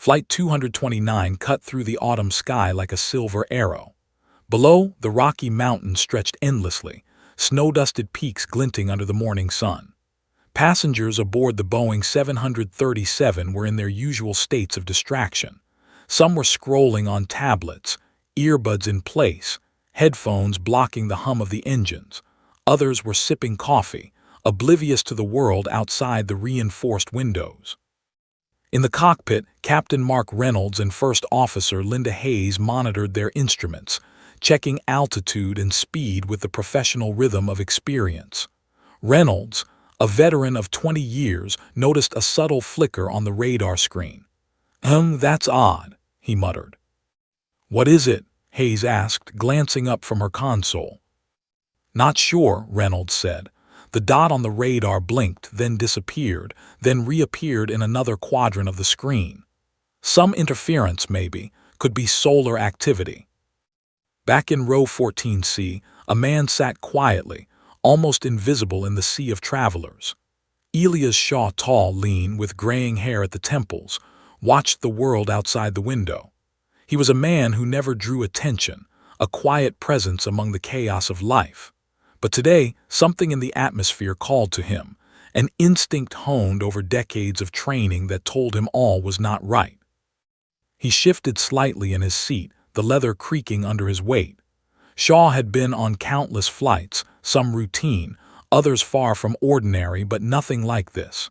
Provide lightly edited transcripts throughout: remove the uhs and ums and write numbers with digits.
Flight 229 cut through the autumn sky like a silver arrow. Below, the Rocky Mountains stretched endlessly, snow-dusted peaks glinting under the morning sun. Passengers aboard the Boeing 737 were in their usual states of distraction. Some were scrolling on tablets, earbuds in place, headphones blocking the hum of the engines. Others were sipping coffee, oblivious to the world outside the reinforced windows. In the cockpit, Captain Mark Reynolds and First Officer Linda Hayes monitored their instruments, checking altitude and speed with the professional rhythm of experience. Reynolds, a veteran of 20 years, noticed a subtle flicker on the radar screen. That's odd," he muttered. "What is it?" Hayes asked, glancing up from her console. "Not sure," Reynolds said. The dot on the radar blinked, then disappeared, then reappeared in another quadrant of the screen. Some interference, maybe, could be solar activity. Back in row 14C, a man sat quietly, almost invisible in the sea of travelers. Elias Shaw, tall, lean, with graying hair at the temples, watched the world outside the window. He was a man who never drew attention, a quiet presence among the chaos of life. But today, something in the atmosphere called to him, an instinct honed over decades of training that told him all was not right. He shifted slightly in his seat, the leather creaking under his weight. Shaw had been on countless flights, some routine, others far from ordinary, but nothing like this.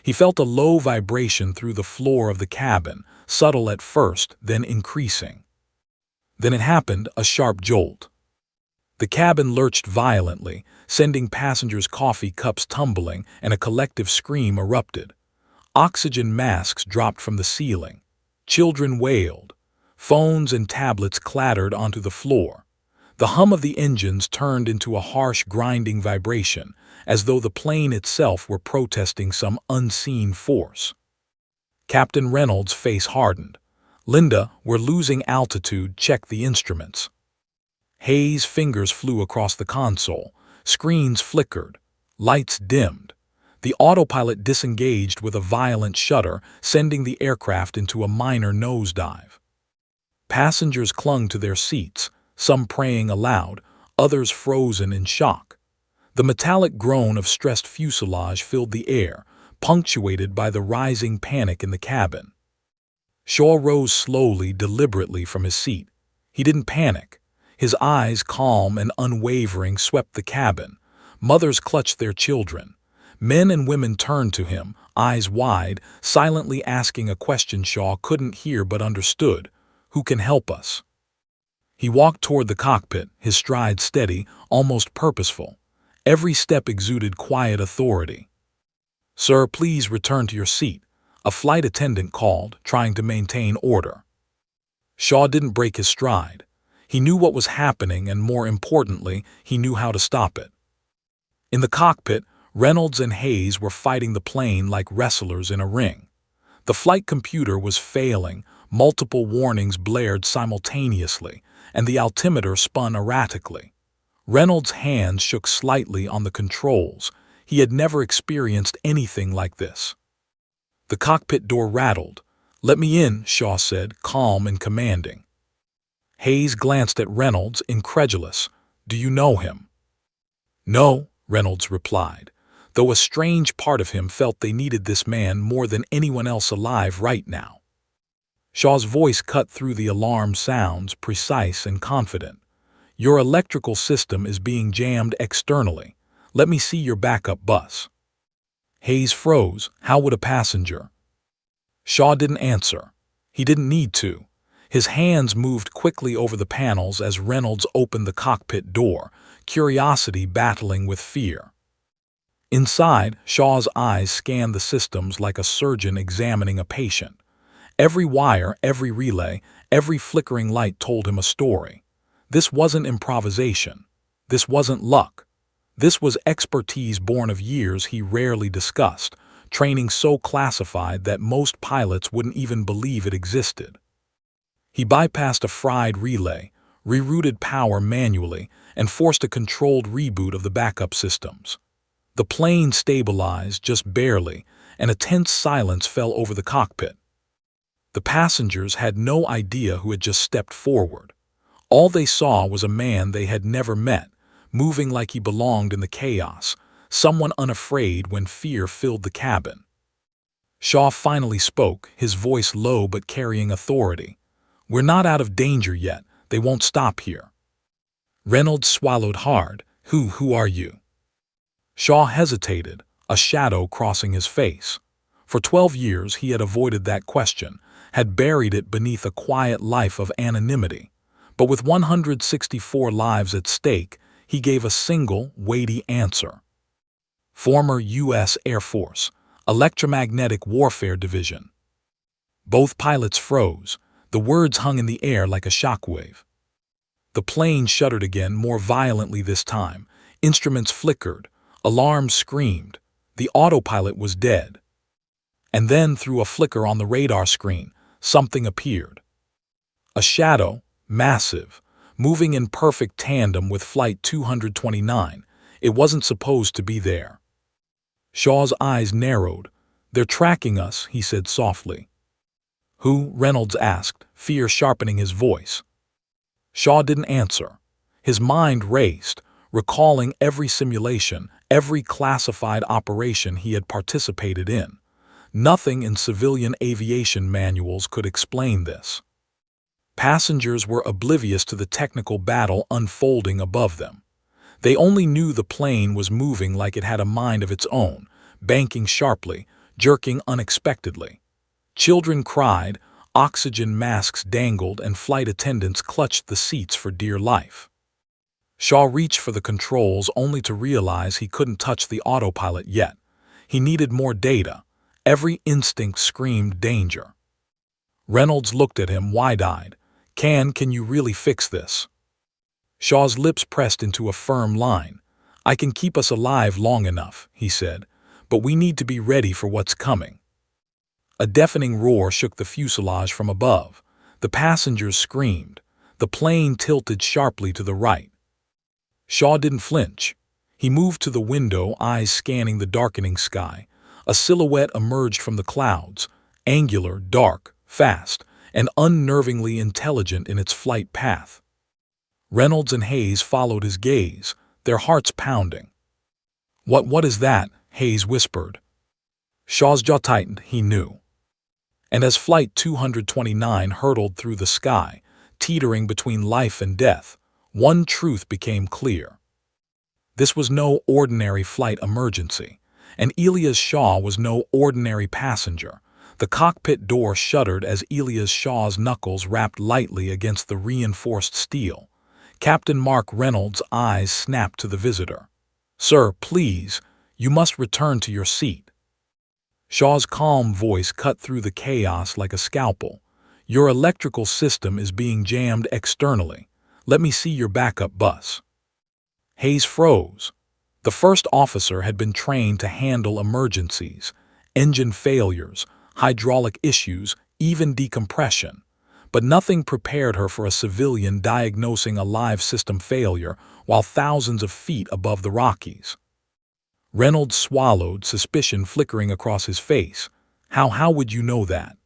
He felt a low vibration through the floor of the cabin, subtle at first, then increasing. Then it happened, a sharp jolt. The cabin lurched violently, sending passengers' coffee cups tumbling, and a collective scream erupted. Oxygen masks dropped from the ceiling. Children wailed. Phones and tablets clattered onto the floor. The hum of the engines turned into a harsh, grinding vibration, as though the plane itself were protesting some unseen force. Captain Reynolds' face hardened. "Linda, we're losing altitude, check the instruments." Hayes' fingers flew across the console. Screens flickered. Lights dimmed. The autopilot disengaged with a violent shudder, sending the aircraft into a minor nosedive. Passengers clung to their seats, some praying aloud, others frozen in shock. The metallic groan of stressed fuselage filled the air, punctuated by the rising panic in the cabin. Shaw rose slowly, deliberately from his seat. He didn't panic. His eyes, calm and unwavering, swept the cabin. Mothers clutched their children. Men and women turned to him, eyes wide, silently asking a question Shaw couldn't hear but understood. "Who can help us?" He walked toward the cockpit, his stride steady, almost purposeful. Every step exuded quiet authority. "Sir, please return to your seat," a flight attendant called, trying to maintain order. Shaw didn't break his stride. He knew what was happening, and more importantly, he knew how to stop it. In the cockpit, Reynolds and Hayes were fighting the plane like wrestlers in a ring. The flight computer was failing, multiple warnings blared simultaneously, and the altimeter spun erratically. Reynolds' hands shook slightly on the controls. He had never experienced anything like this. The cockpit door rattled. "Let me in," Shaw said, calm and commanding. Hayes glanced at Reynolds, incredulous. "Do you know him?" "No," Reynolds replied, though a strange part of him felt they needed this man more than anyone else alive right now. Shaw's voice cut through the alarm sounds, precise and confident. "Your electrical system is being jammed externally. Let me see your backup bus." Hayes froze. How would a passenger? Shaw didn't answer. He didn't need to. His hands moved quickly over the panels as Reynolds opened the cockpit door, curiosity battling with fear. Inside, Shaw's eyes scanned the systems like a surgeon examining a patient. Every wire, every relay, every flickering light told him a story. This wasn't improvisation. This wasn't luck. This was expertise born of years he rarely discussed, training so classified that most pilots wouldn't even believe it existed. He bypassed a fried relay, rerouted power manually, and forced a controlled reboot of the backup systems. The plane stabilized just barely, and a tense silence fell over the cockpit. The passengers had no idea who had just stepped forward. All they saw was a man they had never met, moving like he belonged in the chaos, someone unafraid when fear filled the cabin. Shaw finally spoke, his voice low but carrying authority. "We're not out of danger yet. They won't stop here." Reynolds swallowed hard. Who are you?" Shaw hesitated, a shadow crossing his face. For 12 years he had avoided that question, had buried it beneath a quiet life of anonymity. But with 164 lives at stake, he gave a single, weighty answer. "Former U.S. Air Force, Electromagnetic Warfare Division." Both pilots froze. The words hung in the air like a shockwave. The plane shuddered again, more violently this time. Instruments flickered. Alarms screamed. The autopilot was dead. And then, through a flicker on the radar screen, something appeared. A shadow, massive, moving in perfect tandem with Flight 229. It wasn't supposed to be there. Shaw's eyes narrowed. "They're tracking us," he said softly. "Who?" Reynolds asked, fear sharpening his voice. Shaw didn't answer. His mind raced, recalling every simulation, every classified operation he had participated in. Nothing in civilian aviation manuals could explain this. Passengers were oblivious to the technical battle unfolding above them. They only knew the plane was moving like it had a mind of its own, banking sharply, jerking unexpectedly. Children cried, oxygen masks dangled, and flight attendants clutched the seats for dear life. Shaw reached for the controls only to realize he couldn't touch the autopilot yet. He needed more data. Every instinct screamed danger. Reynolds looked at him wide-eyed. Can you really fix this?" Shaw's lips pressed into a firm line. "I can keep us alive long enough," he said, "but we need to be ready for what's coming." A deafening roar shook the fuselage from above. The passengers screamed. The plane tilted sharply to the right. Shaw didn't flinch. He moved to the window, eyes scanning the darkening sky. A silhouette emerged from the clouds, angular, dark, fast, and unnervingly intelligent in its flight path. Reynolds and Hayes followed his gaze, their hearts pounding. What is that?" Hayes whispered. Shaw's jaw tightened, he knew. And as Flight 229 hurtled through the sky, teetering between life and death, one truth became clear. This was no ordinary flight emergency, and Elias Shaw was no ordinary passenger. The cockpit door shuddered as Elias Shaw's knuckles rapped lightly against the reinforced steel. Captain Mark Reynolds' eyes snapped to the visitor. "Sir, please, you must return to your seat." Shaw's calm voice cut through the chaos like a scalpel. "Your electrical system is being jammed externally. Let me see your backup bus." Hayes froze. The first officer had been trained to handle emergencies, engine failures, hydraulic issues, even decompression. But nothing prepared her for a civilian diagnosing a live system failure while thousands of feet above the Rockies. Reynolds swallowed, suspicion flickering across his face. How would you know that?"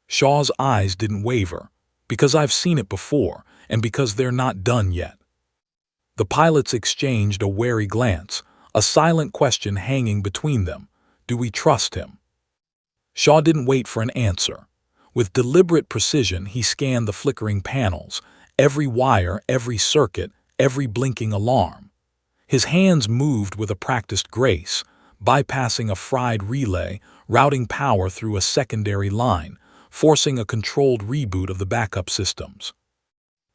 Shaw's eyes didn't waver. "Because I've seen it before, and because they're not done yet." The pilots exchanged a wary glance, a silent question hanging between them. Do we trust him? Shaw didn't wait for an answer. With deliberate precision, he scanned the flickering panels, every wire, every circuit, every blinking alarm. His hands moved with a practiced grace, bypassing a fried relay, routing power through a secondary line, forcing a controlled reboot of the backup systems.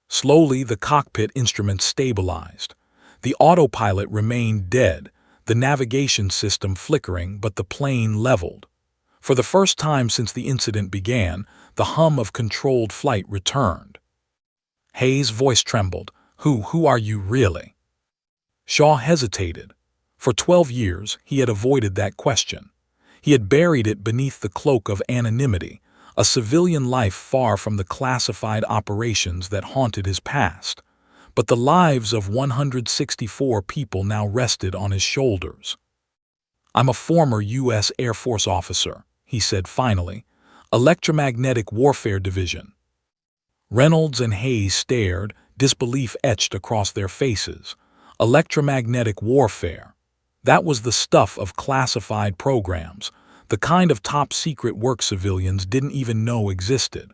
Slowly, the cockpit instruments stabilized. The autopilot remained dead, the navigation system flickering, but the plane leveled. For the first time since the incident began, the hum of controlled flight returned. Hayes' voice trembled. Who are you really?" Shaw hesitated. For 12 years, he had avoided that question. He had buried it beneath the cloak of anonymity, a civilian life far from the classified operations that haunted his past. But the lives of 164 people now rested on his shoulders. "I'm a former U.S. Air Force officer," he said finally. Electromagnetic Warfare Division. Reynolds and Hayes stared, disbelief etched across their faces. Electromagnetic warfare. That was the stuff of classified programs, the kind of top-secret work civilians didn't even know existed.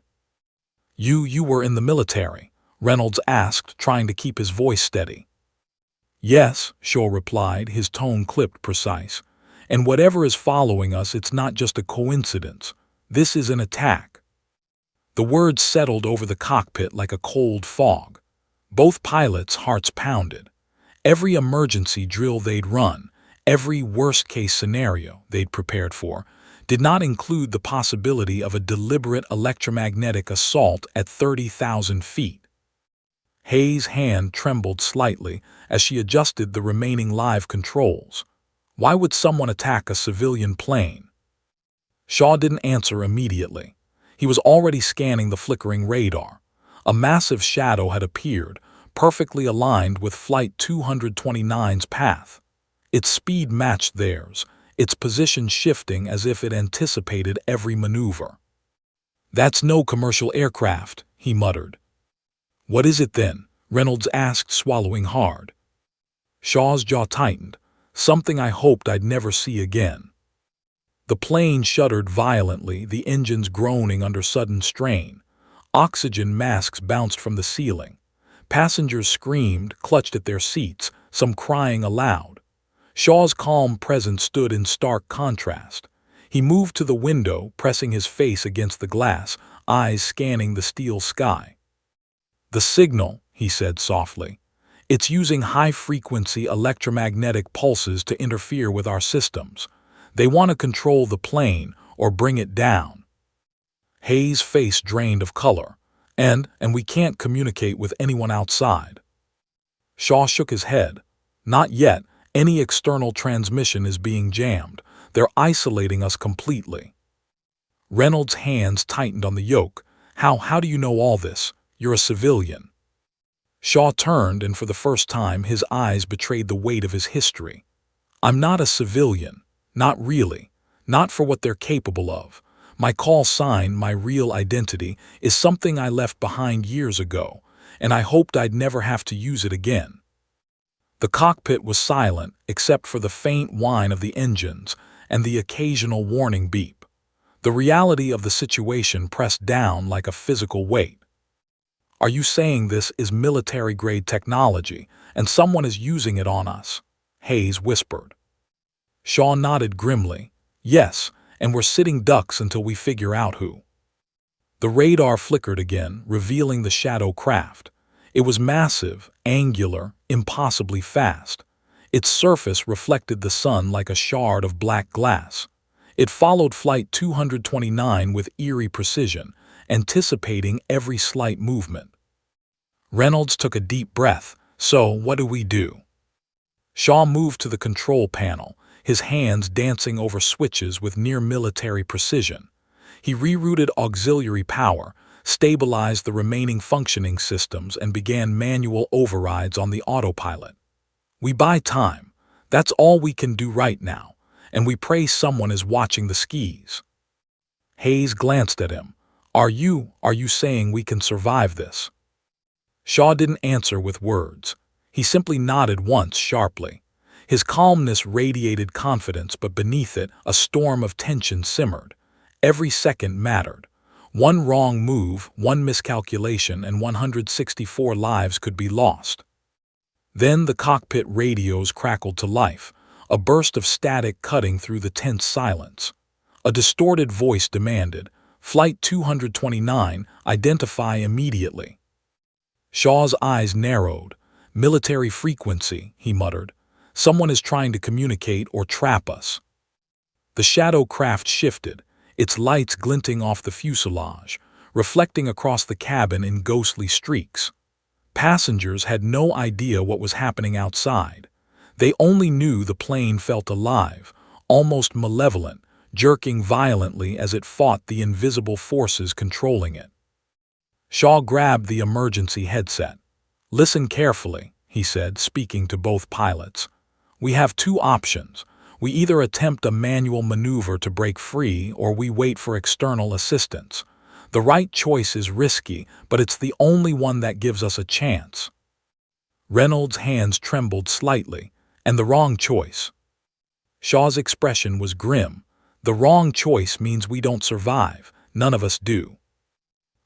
You were in the military?" Reynolds asked, trying to keep his voice steady. "Yes," Shaw replied, his tone clipped precise. "And whatever is following us, it's not just a coincidence. This is an attack." The words settled over the cockpit like a cold fog. Both pilots' hearts pounded. Every emergency drill they'd run, every worst-case scenario they'd prepared for, did not include the possibility of a deliberate electromagnetic assault at 30,000 feet. Hayes' hand trembled slightly as she adjusted the remaining live controls. Why would someone attack a civilian plane? Shaw didn't answer immediately. He was already scanning the flickering radar. A massive shadow had appeared, perfectly aligned with Flight 229's path. Its speed matched theirs, its position shifting as if it anticipated every maneuver. "That's no commercial aircraft," he muttered. "What is it then?" Reynolds asked, swallowing hard. Shaw's jaw tightened. "Something I hoped I'd never see again." The plane shuddered violently, the engines groaning under sudden strain. Oxygen masks bounced from the ceiling. Passengers screamed, clutched at their seats, some crying aloud. Shaw's calm presence stood in stark contrast. He moved to the window, pressing his face against the glass, eyes scanning the steel sky. "The signal," he said softly. "It's using high-frequency electromagnetic pulses to interfere with our systems. They want to control the plane or bring it down." Hayes' face drained of color. And we can't communicate with anyone outside." Shaw shook his head. "Not yet. Any external transmission is being jammed. They're isolating us completely." Reynolds' hands tightened on the yoke. How do you know all this? You're a civilian." Shaw turned, and for the first time his eyes betrayed the weight of his history. "I'm not a civilian. Not really. Not for what they're capable of. My call sign, my real identity, is something I left behind years ago, and I hoped I'd never have to use it again." The cockpit was silent, except for the faint whine of the engines and the occasional warning beep. The reality of the situation pressed down like a physical weight. "Are you saying this is military-grade technology, and someone is using it on us?" Hayes whispered. Shaw nodded grimly. "Yes, and we're sitting ducks until we figure out who." The radar flickered again, revealing the shadow craft. It was massive, angular, impossibly fast. Its surface reflected the sun like a shard of black glass. It followed Flight 229 with eerie precision, anticipating every slight movement. Reynolds took a deep breath. "So, what do we do?" Shaw moved to the control panel, his hands dancing over switches with near-military precision. He rerouted auxiliary power, stabilized the remaining functioning systems, and began manual overrides on the autopilot. "We buy time. That's all we can do right now, and we pray someone is watching the skis." Hayes glanced at him. Are you saying we can survive this?" Shaw didn't answer with words. He simply nodded once sharply. His calmness radiated confidence, but beneath it, a storm of tension simmered. Every second mattered. One wrong move, one miscalculation, and 164 lives could be lost. Then the cockpit radios crackled to life, a burst of static cutting through the tense silence. A distorted voice demanded, "Flight 229, identify immediately." Shaw's eyes narrowed. "Military frequency," he muttered. "Someone is trying to communicate or trap us." The shadow craft shifted, its lights glinting off the fuselage, reflecting across the cabin in ghostly streaks. Passengers had no idea what was happening outside. They only knew the plane felt alive, almost malevolent, jerking violently as it fought the invisible forces controlling it. Shaw grabbed the emergency headset. "Listen carefully," he said, speaking to both pilots. "We have two options. We either attempt a manual maneuver to break free or we wait for external assistance. The right choice is risky, but it's the only one that gives us a chance. Reynolds' hands trembled slightly. And the wrong choice. Shaw's expression was grim. The wrong choice means we don't survive. None of us do.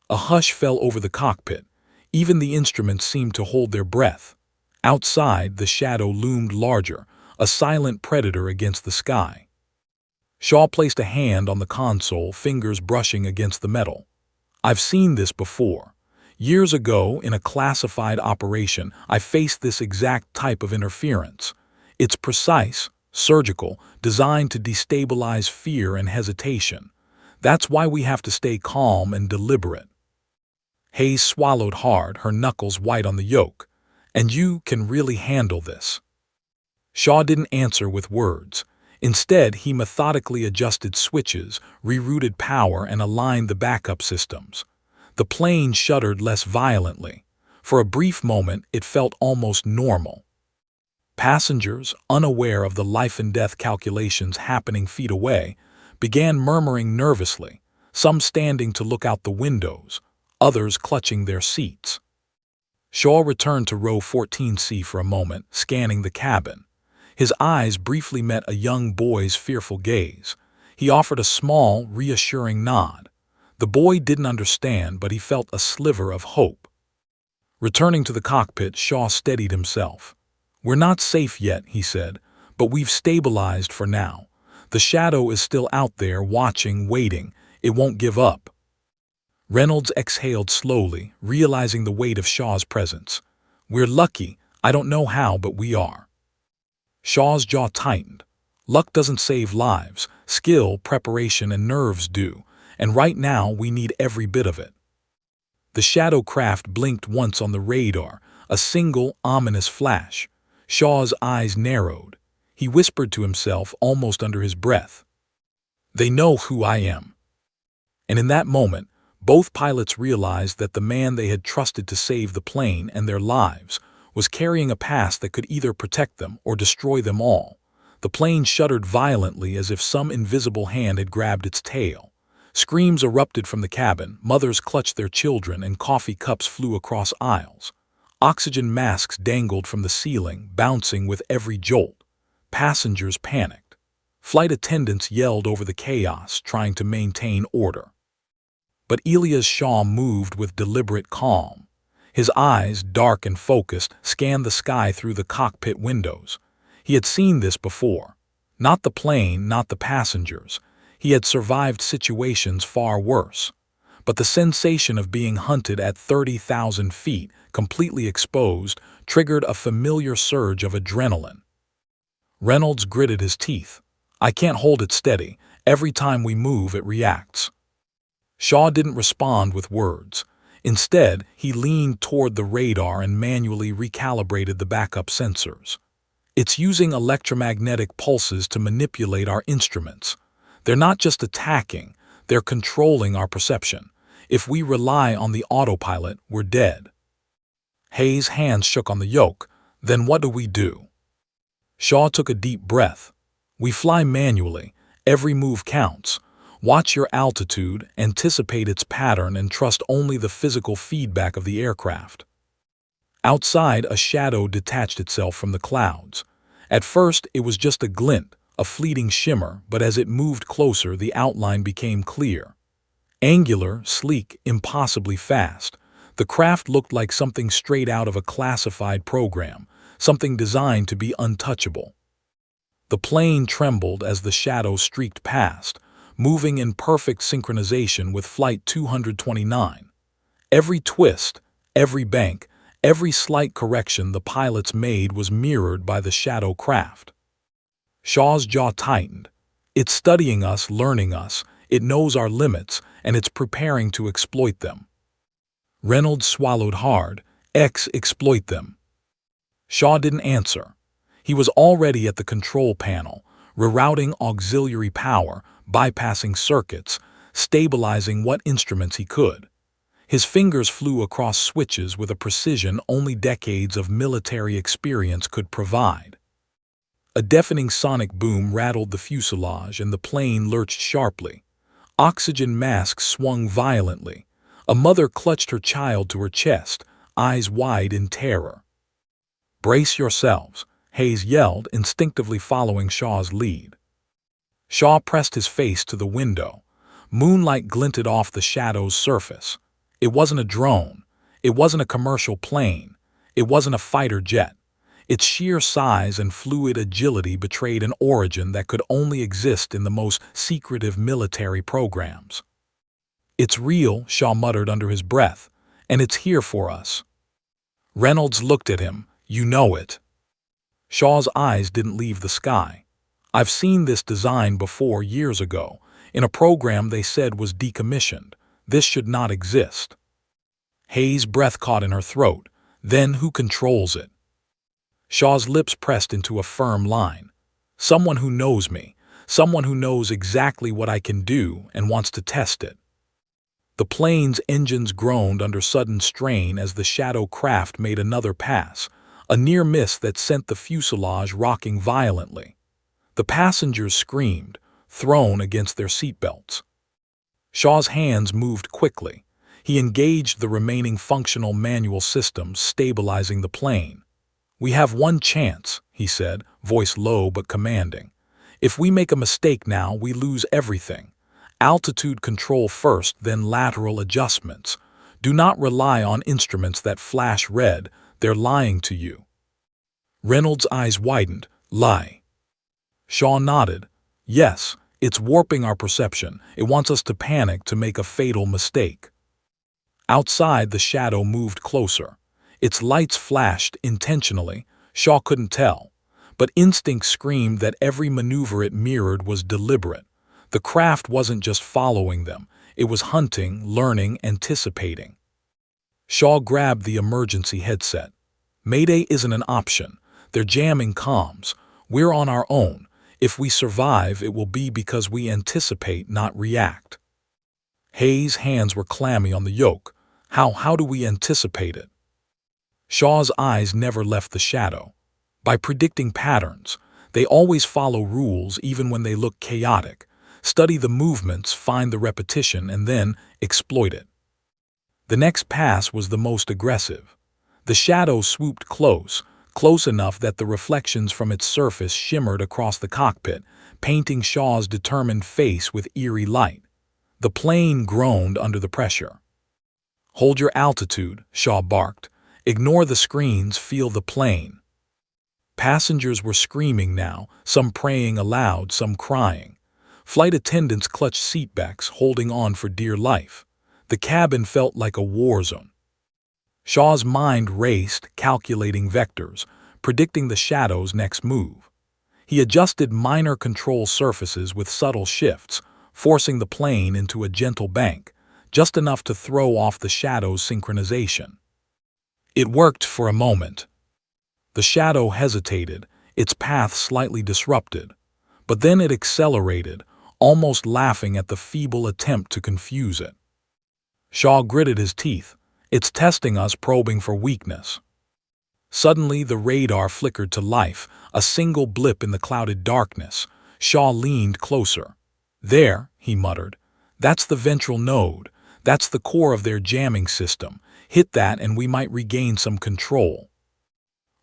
A hush fell over the cockpit. Even the instruments seemed to hold their breath. Outside, the shadow loomed larger, a silent predator against the sky. Shaw placed a hand on the console, fingers brushing against the metal. I've seen this before. Years ago, in a classified operation, I faced this exact type of interference. It's precise, surgical, designed to destabilize fear and hesitation. That's why we have to stay calm and deliberate. Hayes swallowed hard, her knuckles white on the yoke. And you can really handle this. Shaw didn't answer with words. Instead, he methodically adjusted switches, rerouted power, and aligned the backup systems. The plane shuddered less violently. For a brief moment, it felt almost normal. Passengers, unaware of the life-and-death calculations happening feet away, began murmuring nervously, some standing to look out the windows, others clutching their seats. Shaw returned to row 14C for a moment, scanning the cabin. His eyes briefly met a young boy's fearful gaze. He offered a small, reassuring nod. The boy didn't understand, but he felt a sliver of hope. Returning to the cockpit, Shaw steadied himself. "We're not safe yet," he said, "but we've stabilized for now. The shadow is still out there, watching, waiting. It won't give up." Reynolds exhaled slowly, realizing the weight of Shaw's presence. "We're lucky. I don't know how, but we are." Shaw's jaw tightened. Luck doesn't save lives. Skill, preparation, and nerves do. And right now, we need every bit of it. The shadow craft blinked once on the radar, a single, ominous flash. Shaw's eyes narrowed. He whispered to himself, almost under his breath, "They know who I am." And in that moment, both pilots realized that the man they had trusted to save the plane and their lives was carrying a past that could either protect them or destroy them all. The plane shuddered violently as if some invisible hand had grabbed its tail. Screams erupted from the cabin, mothers clutched their children, and coffee cups flew across aisles. Oxygen masks dangled from the ceiling, bouncing with every jolt. Passengers panicked. Flight attendants yelled over the chaos, trying to maintain order. But Elias Shaw moved with deliberate calm. His eyes, dark and focused, scanned the sky through the cockpit windows. He had seen this before. Not the plane, not the passengers. He had survived situations far worse. But the sensation of being hunted at 30,000 feet, completely exposed, triggered a familiar surge of adrenaline. Reynolds gritted his teeth. "I can't hold it steady. Every time we move, it reacts." Shaw didn't respond with words. Instead, he leaned toward the radar and manually recalibrated the backup sensors. "It's using electromagnetic pulses to manipulate our instruments. They're not just attacking, they're controlling our perception. If we rely on the autopilot, we're dead." Hayes' hands shook on the yoke. "Then what do we do?" Shaw took a deep breath. "We fly manually. Every move counts. Watch your altitude, anticipate its pattern, and trust only the physical feedback of the aircraft." Outside, a shadow detached itself from the clouds. At first, it was just a glint, a fleeting shimmer, but as it moved closer, the outline became clear. Angular, sleek, impossibly fast, the craft looked like something straight out of a classified program, something designed to be untouchable. The plane trembled as the shadow streaked past, moving in perfect synchronization with Flight 229. Every twist, every bank, every slight correction the pilots made was mirrored by the shadow craft. Shaw's jaw tightened. "It's studying us, learning us. It knows our limits, and it's preparing to exploit them." Reynolds swallowed hard. Exploit them." Shaw didn't answer. He was already at the control panel, rerouting auxiliary power, bypassing circuits, stabilizing what instruments he could. His fingers flew across switches with a precision only decades of military experience could provide. A deafening sonic boom rattled the fuselage and the plane lurched sharply. Oxygen masks swung violently. A mother clutched her child to her chest, eyes wide in terror. "Brace yourselves," Hayes yelled, instinctively following Shaw's lead. Shaw pressed his face to the window. Moonlight glinted off the shadow's surface. It wasn't a drone. It wasn't a commercial plane. It wasn't a fighter jet. Its sheer size and fluid agility betrayed an origin that could only exist in the most secretive military programs. "It's real," Shaw muttered under his breath, "and it's here for us." Reynolds looked at him. "You know it." Shaw's eyes didn't leave the sky. "I've seen this design before years ago, in a program they said was decommissioned. This should not exist." Hayes' breath caught in her throat. "Then who controls it?" Shaw's lips pressed into a firm line. "Someone who knows me. Someone who knows exactly what I can do and wants to test it." The plane's engines groaned under sudden strain as the shadow craft made another pass, a near miss that sent the fuselage rocking violently. The passengers screamed, thrown against their seatbelts. Shaw's hands moved quickly. He engaged the remaining functional manual systems, stabilizing the plane. "We have one chance," he said, voice low but commanding. "If we make a mistake now, we lose everything. Altitude control first, then lateral adjustments. Do not rely on instruments that flash red. They're lying to you." Reynolds' eyes widened. "Lie?" Shaw nodded. "Yes, it's warping our perception. It wants us to panic, to make a fatal mistake." Outside, the shadow moved closer. Its lights flashed intentionally. Shaw couldn't tell, but instinct screamed that every maneuver it mirrored was deliberate. The craft wasn't just following them. It was hunting, learning, anticipating. Shaw grabbed the emergency headset. "Mayday isn't an option. They're jamming comms. We're on our own. If we survive, it will be because we anticipate, not react." Hayes' hands were clammy on the yoke. How do we anticipate it?" Shaw's eyes never left the shadow. "By predicting patterns. They always follow rules even when they look chaotic. Study the movements, find the repetition, and then exploit it." The next pass was the most aggressive. The shadow swooped close enough that the reflections from its surface shimmered across the cockpit, painting Shaw's determined face with eerie light. The plane groaned under the pressure. "Hold your altitude," Shaw barked. "Ignore the screens, feel the plane." Passengers were screaming now, some praying aloud, some crying. Flight attendants clutched seatbacks, holding on for dear life. The cabin felt like a war zone. Shaw's mind raced, calculating vectors, predicting the shadow's next move. He adjusted minor control surfaces with subtle shifts, forcing the plane into a gentle bank, just enough to throw off the shadow's synchronization. It worked for a moment. The shadow hesitated, its path slightly disrupted, but then it accelerated, almost laughing at the feeble attempt to confuse it. Shaw gritted his teeth. "It's testing us, probing for weakness." Suddenly, the radar flickered to life, a single blip in the clouded darkness. Shaw leaned closer. "There," he muttered. "That's the ventral node. That's the core of their jamming system. Hit that and we might regain some control."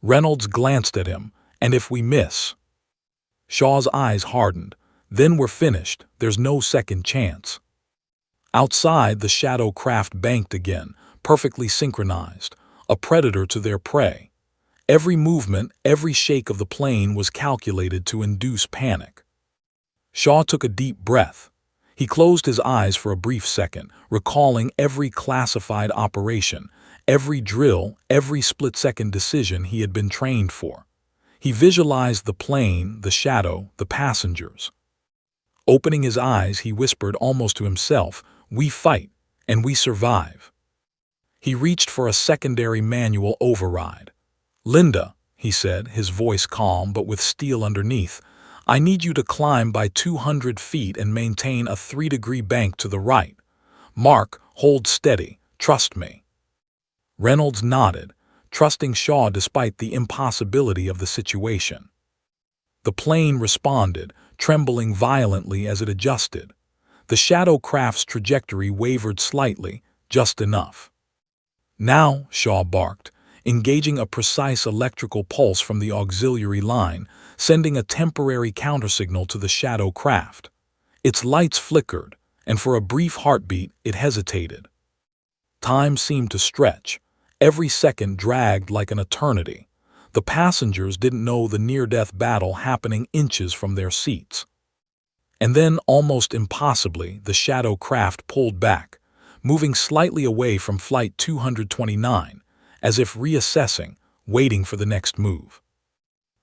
Reynolds glanced at him. "And if we miss?" Shaw's eyes hardened. "Then we're finished. There's no second chance." Outside, the shadow craft banked again, perfectly synchronized, a predator to their prey. Every movement, every shake of the plane was calculated to induce panic. Shaw took a deep breath. He closed his eyes for a brief second, recalling every classified operation, every drill, every split-second decision he had been trained for. He visualized the plane, the shadow, the passengers. Opening his eyes, he whispered almost to himself, "We fight, and we survive." He reached for a secondary manual override. "Linda," he said, his voice calm but with steel underneath, "I need you to climb by 200 feet and maintain a 3-degree bank to the right. Mark, hold steady. Trust me." Reynolds nodded, trusting Shaw despite the impossibility of the situation. The plane responded, trembling violently as it adjusted. The shadow craft's trajectory wavered slightly, just enough. "Now," Shaw barked, engaging a precise electrical pulse from the auxiliary line, sending a temporary countersignal to the shadow craft. Its lights flickered, and for a brief heartbeat it hesitated. Time seemed to stretch. Every second dragged like an eternity. The passengers didn't know the near-death battle happening inches from their seats. And then, almost impossibly, the shadow craft pulled back, moving slightly away from Flight 229, as if reassessing, waiting for the next move.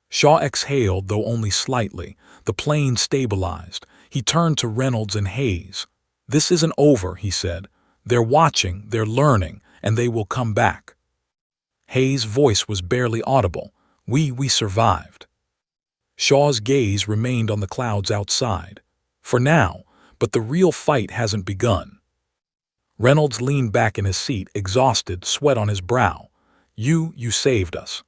Shaw exhaled, though only slightly. The plane stabilized. He turned to Reynolds and Hayes. "This isn't over," he said. "They're watching, they're learning, and they will come back." Hayes' voice was barely audible. We survived." Shaw's gaze remained on the clouds outside. "For now, but the real fight hasn't begun." Reynolds leaned back in his seat, exhausted, sweat on his brow. You saved us."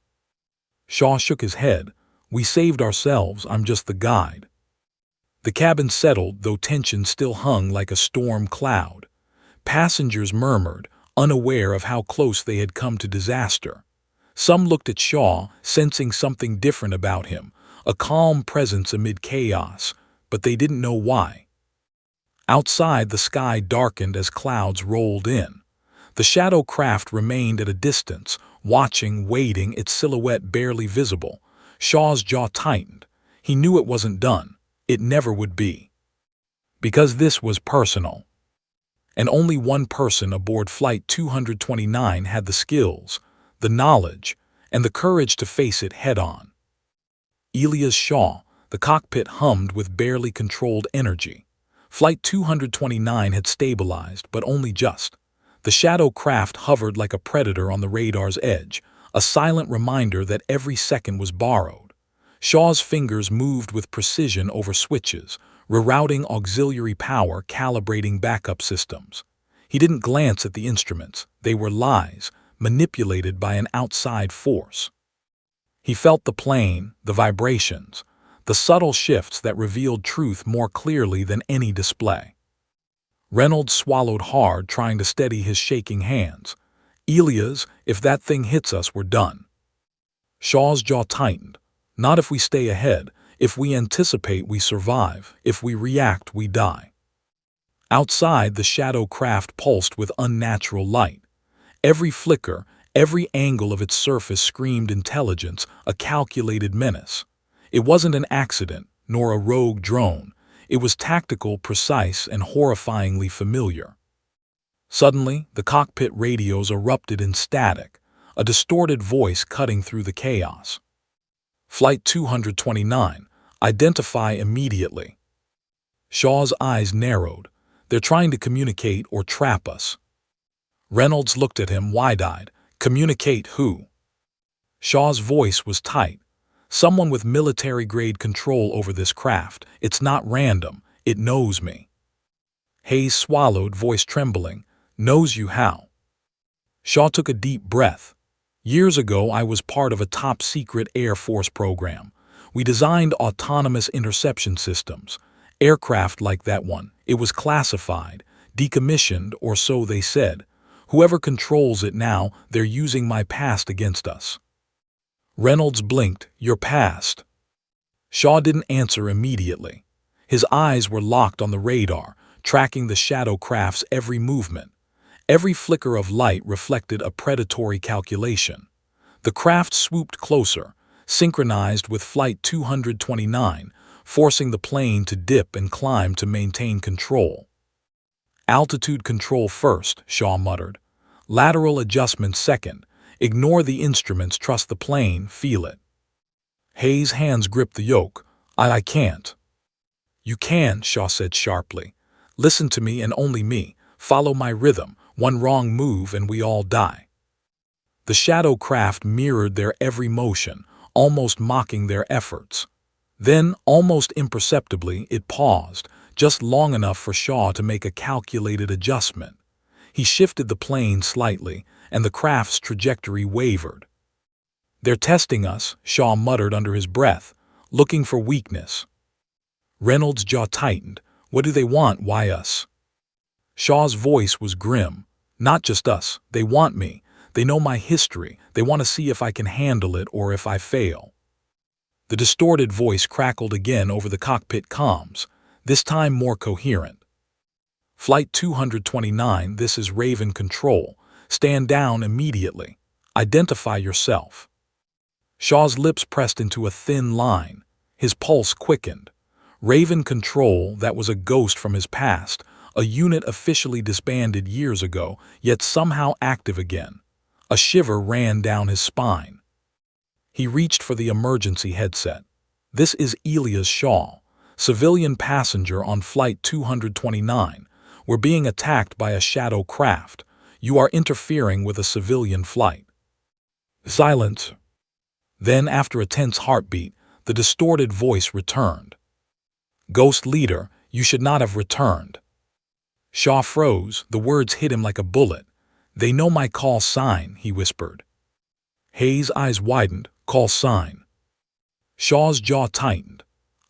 Shaw shook his head. "We saved ourselves, I'm just the guide." The cabin settled, though tension still hung like a storm cloud. Passengers murmured, unaware of how close they had come to disaster. Some looked at Shaw, sensing something different about him, a calm presence amid chaos, but they didn't know why. Outside, the sky darkened as clouds rolled in. The shadow craft remained at a distance, watching, waiting, its silhouette barely visible. Shaw's jaw tightened. He knew it wasn't done. It never would be. Because this was personal. And only one person aboard Flight 229 had the skills, the knowledge, and the courage to face it head-on. Elias Shaw. The cockpit hummed with barely controlled energy. Flight 229 had stabilized, but only just. The shadow craft hovered like a predator on the radar's edge, a silent reminder that every second was borrowed. Shaw's fingers moved with precision over switches, rerouting auxiliary power, calibrating backup systems. He didn't glance at the instruments. They were lies, manipulated by an outside force. He felt the plane, the vibrations, the subtle shifts that revealed truth more clearly than any display. Reynolds swallowed hard, trying to steady his shaking hands. "Elias, if that thing hits us, we're done." Shaw's jaw tightened. "Not if we stay ahead. If we anticipate, we survive. If we react, we die." Outside, the shadow craft pulsed with unnatural light. Every flicker, every angle of its surface screamed intelligence, a calculated menace. It wasn't an accident, nor a rogue drone. It was tactical, precise, and horrifyingly familiar. Suddenly, the cockpit radios erupted in static, a distorted voice cutting through the chaos. "Flight 229, identify immediately." Shaw's eyes narrowed. "They're trying to communicate or trap us." Reynolds looked at him wide-eyed. "Communicate who?" Shaw's voice was tight. "Someone with military-grade control over this craft. It's not random. It knows me." Hayes swallowed, voice trembling. "Knows you how?" Shaw took a deep breath. "Years ago, I was part of a top-secret Air Force program. We designed autonomous interception systems. Aircraft like that one. It was classified, decommissioned, or so they said. Whoever controls it now, they're using my past against us." Reynolds blinked. "Your past?" Shaw didn't answer immediately. His eyes were locked on the radar, tracking the shadow craft's every movement. Every flicker of light reflected a predatory calculation. The craft swooped closer, synchronized with Flight 229, forcing the plane to dip and climb to maintain control. "Altitude control first," Shaw muttered. "Lateral adjustment second. Ignore the instruments, trust the plane, feel it." Hayes' hands gripped the yoke. I can't." "You can," Shaw said sharply. "Listen to me and only me. Follow my rhythm. One wrong move and we all die." The shadow craft mirrored their every motion, almost mocking their efforts. Then, almost imperceptibly, it paused, just long enough for Shaw to make a calculated adjustment. He shifted the plane slightly, and the craft's trajectory wavered. "They're testing us," Shaw muttered under his breath. looking for weakness. Reynolds' jaw tightened. What do they want? Why us? Shaw's voice was grim. Not just us. They want me. They know my history. They want to see if I can handle it or if I fail. The distorted voice crackled again over the cockpit comms, this time more coherent. Flight 229, this is Raven Control. Stand down immediately. Identify yourself. Shaw's lips pressed into a thin line. His pulse quickened. Raven Control, that was a ghost from his past, a unit officially disbanded years ago, yet somehow active again. A shiver ran down his spine. He reached for the emergency headset. This is Elias Shaw, civilian passenger on Flight 229. We're being attacked by a shadow craft. You are interfering with a civilian flight. Silence. Then, after a tense heartbeat, the distorted voice returned. Ghost leader, you should not have returned. Shaw froze. The words hit him like a bullet. They know my call sign, he whispered. Hayes' eyes widened. Call sign. Shaw's jaw tightened.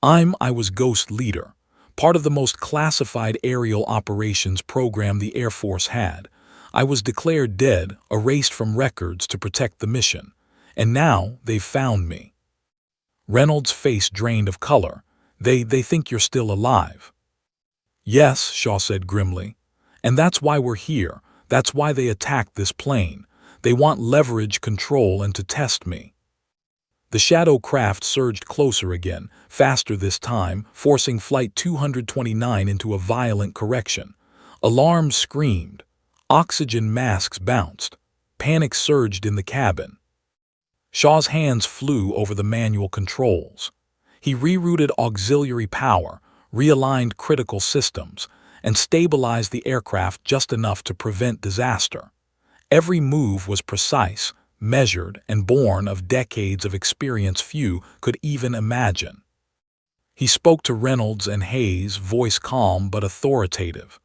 I was Ghost Leader, part of the most classified aerial operations program the Air Force had. I was declared dead, erased from records to protect the mission. And now they've found me. Reynolds' face drained of color. They think you're still alive. Yes, Shaw said grimly. And that's why we're here. That's why they attacked this plane. They want leverage, control, and to test me. The shadow craft surged closer again, faster this time, forcing Flight 229 into a violent correction. Alarms screamed. Oxygen masks bounced. Panic surged in the cabin. Shaw's hands flew over the manual controls. He rerouted auxiliary power, realigned critical systems, and stabilized the aircraft just enough to prevent disaster. Every move was precise, measured, and born of decades of experience few could even imagine. He spoke to Reynolds and Hayes, voice calm but authoritative.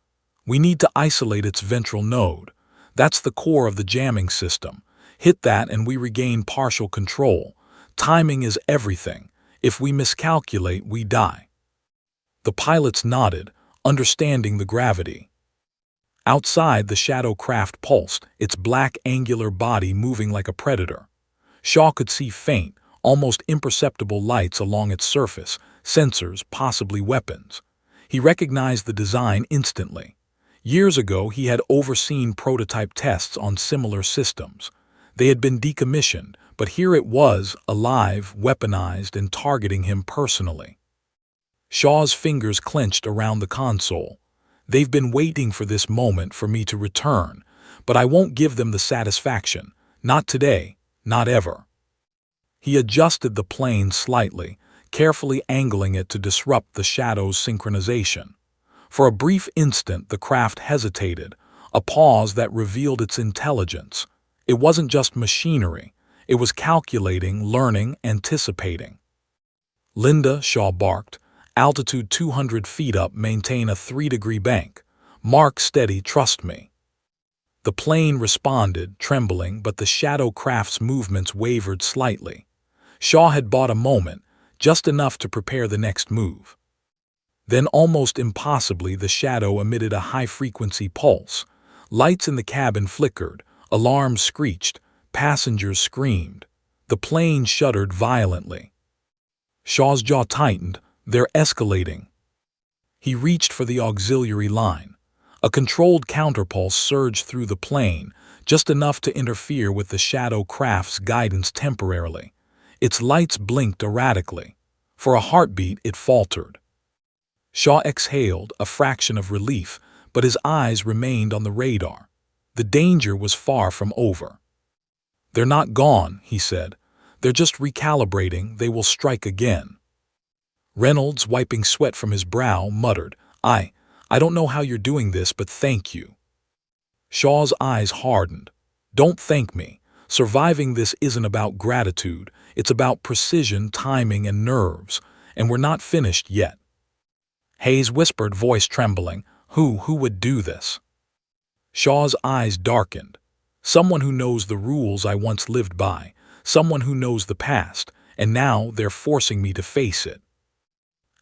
We need to isolate its ventral node. That's the core of the jamming system. Hit that and we regain partial control. Timing is everything. If we miscalculate, we die. The pilots nodded, understanding the gravity. Outside, the shadow craft pulsed, its black angular body moving like a predator. Shaw could see faint, almost imperceptible lights along its surface, sensors, possibly weapons. He recognized the design instantly. Years ago, he had overseen prototype tests on similar systems. They had been decommissioned, but here it was, alive, weaponized, and targeting him personally. Shaw's fingers clenched around the console. They've been waiting for this moment for me to return, but I won't give them the satisfaction. Not today, not ever. He adjusted the plane slightly, carefully angling it to disrupt the shadow's synchronization. For a brief instant, the craft hesitated, a pause that revealed its intelligence. It wasn't just machinery. It was calculating, learning, anticipating. Linda, Shaw barked. Altitude 200 feet up, maintain a 3-degree bank. Mark steady, trust me. The plane responded, trembling, but the shadow craft's movements wavered slightly. Shaw had bought a moment, just enough to prepare the next move. Then, almost impossibly, the shadow emitted a high-frequency pulse. Lights in the cabin flickered, alarms screeched, passengers screamed. The plane shuddered violently. Shaw's jaw tightened. They're escalating. He reached for the auxiliary line. A controlled counterpulse surged through the plane, just enough to interfere with the shadow craft's guidance temporarily. Its lights blinked erratically. For a heartbeat, it faltered. Shaw exhaled, a fraction of relief, but his eyes remained on the radar. The danger was far from over. They're not gone, he said. They're just recalibrating. They will strike again. Reynolds, wiping sweat from his brow, muttered, I don't know how you're doing this, but thank you. Shaw's eyes hardened. Don't thank me. Surviving this isn't about gratitude. It's about precision, timing, and nerves. And we're not finished yet. Hayes whispered, voice trembling, Who would do this? Shaw's eyes darkened. Someone who knows the rules I once lived by. Someone who knows the past. and now they're forcing me to face it.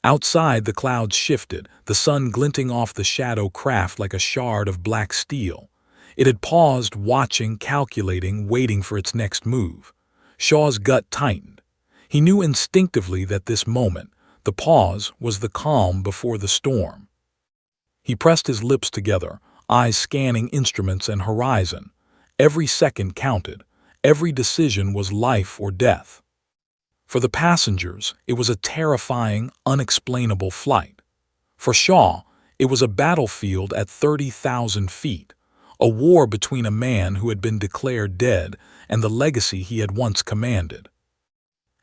Outside, the clouds shifted, the sun glinting off the shadow craft like a shard of black steel. It had paused, watching, calculating, waiting for its next move. Shaw's gut tightened. He knew instinctively that this moment, the pause, was the calm before the storm. He pressed his lips together, eyes scanning instruments and horizon. Every second counted. Every decision was life or death. For the passengers, it was a terrifying, unexplainable flight. For Shaw, it was a battlefield at 30,000 feet, a war between a man who had been declared dead and the legacy he had once commanded.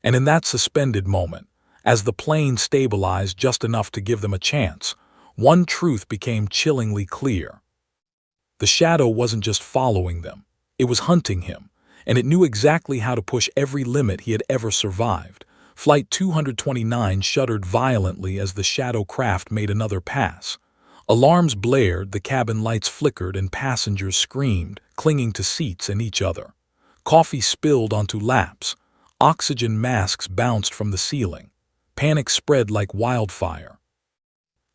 And in that suspended moment, as the plane stabilized just enough to give them a chance, one truth became chillingly clear. The shadow wasn't just following them, it was hunting him, and it knew exactly how to push every limit he had ever survived. Flight 229 shuddered violently as the shadow craft made another pass. Alarms blared, the cabin lights flickered, and passengers screamed, clinging to seats and each other. Coffee spilled onto laps. Oxygen masks bounced from the ceiling. Panic spread like wildfire.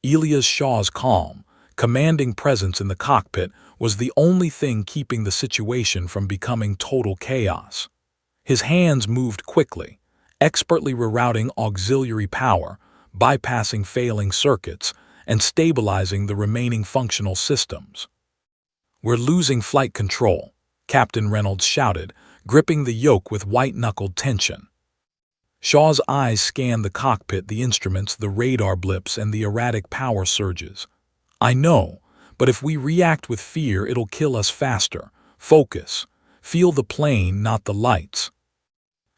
Elias Shaw's calm, commanding presence in the cockpit was the only thing keeping the situation from becoming total chaos. His hands moved quickly, expertly rerouting auxiliary power, bypassing failing circuits, and stabilizing the remaining functional systems. "We're losing flight control," Captain Reynolds shouted, gripping the yoke with white-knuckled tension. Shaw's eyes scanned the cockpit, the instruments, the radar blips, and the erratic power surges. "I know, but if we react with fear, it'll kill us faster. Focus. Feel the plane, not the lights."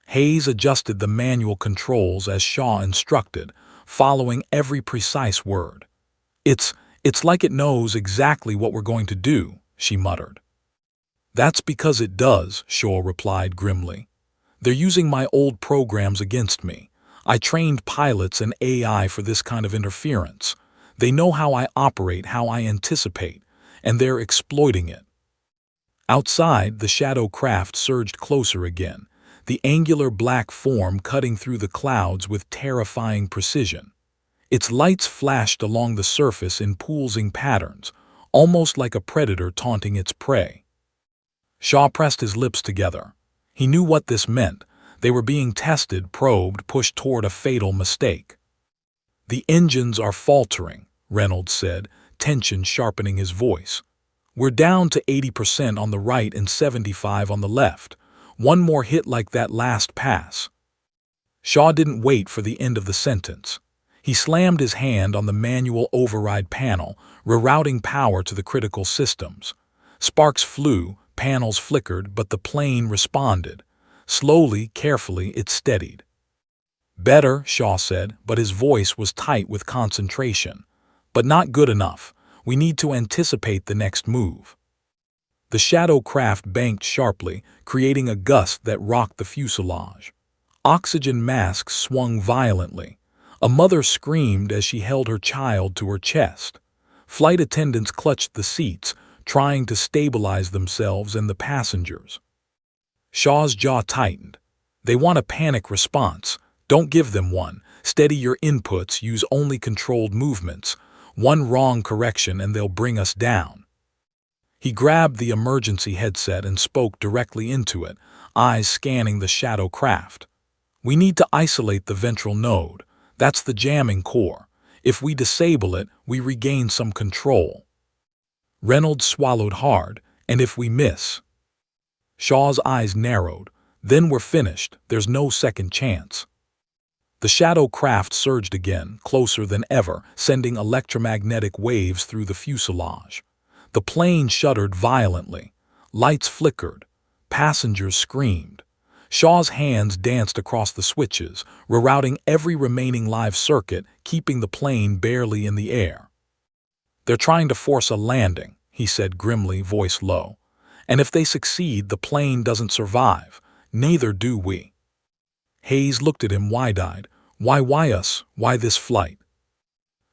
Hayes adjusted the manual controls as Shaw instructed, following every precise word. It's like it knows exactly what we're going to do," she muttered. "That's because it does," Shaw replied grimly. "They're using my old programs against me. I trained pilots and AI for this kind of interference. They know how I operate, how I anticipate, and they're exploiting it." Outside, the shadow craft surged closer again, the angular black form cutting through the clouds with terrifying precision. Its lights flashed along the surface in pulsing patterns, almost like a predator taunting its prey. Shaw pressed his lips together. He knew what this meant. They were being tested, probed, pushed toward a fatal mistake. "The engines are faltering," Reynolds said, tension sharpening his voice. "We're down to 80% on the right and 75 on the left. One more hit like that last pass." Shaw didn't wait for the end of the sentence. He slammed his hand on the manual override panel, rerouting power to the critical systems. Sparks flew, panels flickered, but the plane responded. Slowly, carefully, it steadied. "Better," Shaw said, but his voice was tight with concentration. "But not good enough. We need to anticipate the next move." The shadow craft banked sharply, creating a gust that rocked the fuselage. Oxygen masks swung violently. A mother screamed as she held her child to her chest. Flight attendants clutched the seats, trying to stabilize themselves and the passengers. Shaw's jaw tightened. "They want a panic response. Don't give them one. Steady your inputs, use only controlled movements. One wrong correction and they'll bring us down." He grabbed the emergency headset and spoke directly into it, eyes scanning the shadow craft. "We need to isolate the ventral node. That's the jamming core. If we disable it, we regain some control." Reynolds swallowed hard. "And if we miss?" Shaw's eyes narrowed. "Then we're finished. There's no second chance." The shadow craft surged again, closer than ever, sending electromagnetic waves through the fuselage. The plane shuddered violently. Lights flickered. Passengers screamed. Shaw's hands danced across the switches, rerouting every remaining live circuit, keeping the plane barely in the air. "They're trying to force a landing," he said grimly, voice low. "And if they succeed, the plane doesn't survive. Neither do we." Hayes looked at him wide-eyed. Why us? Why this flight?"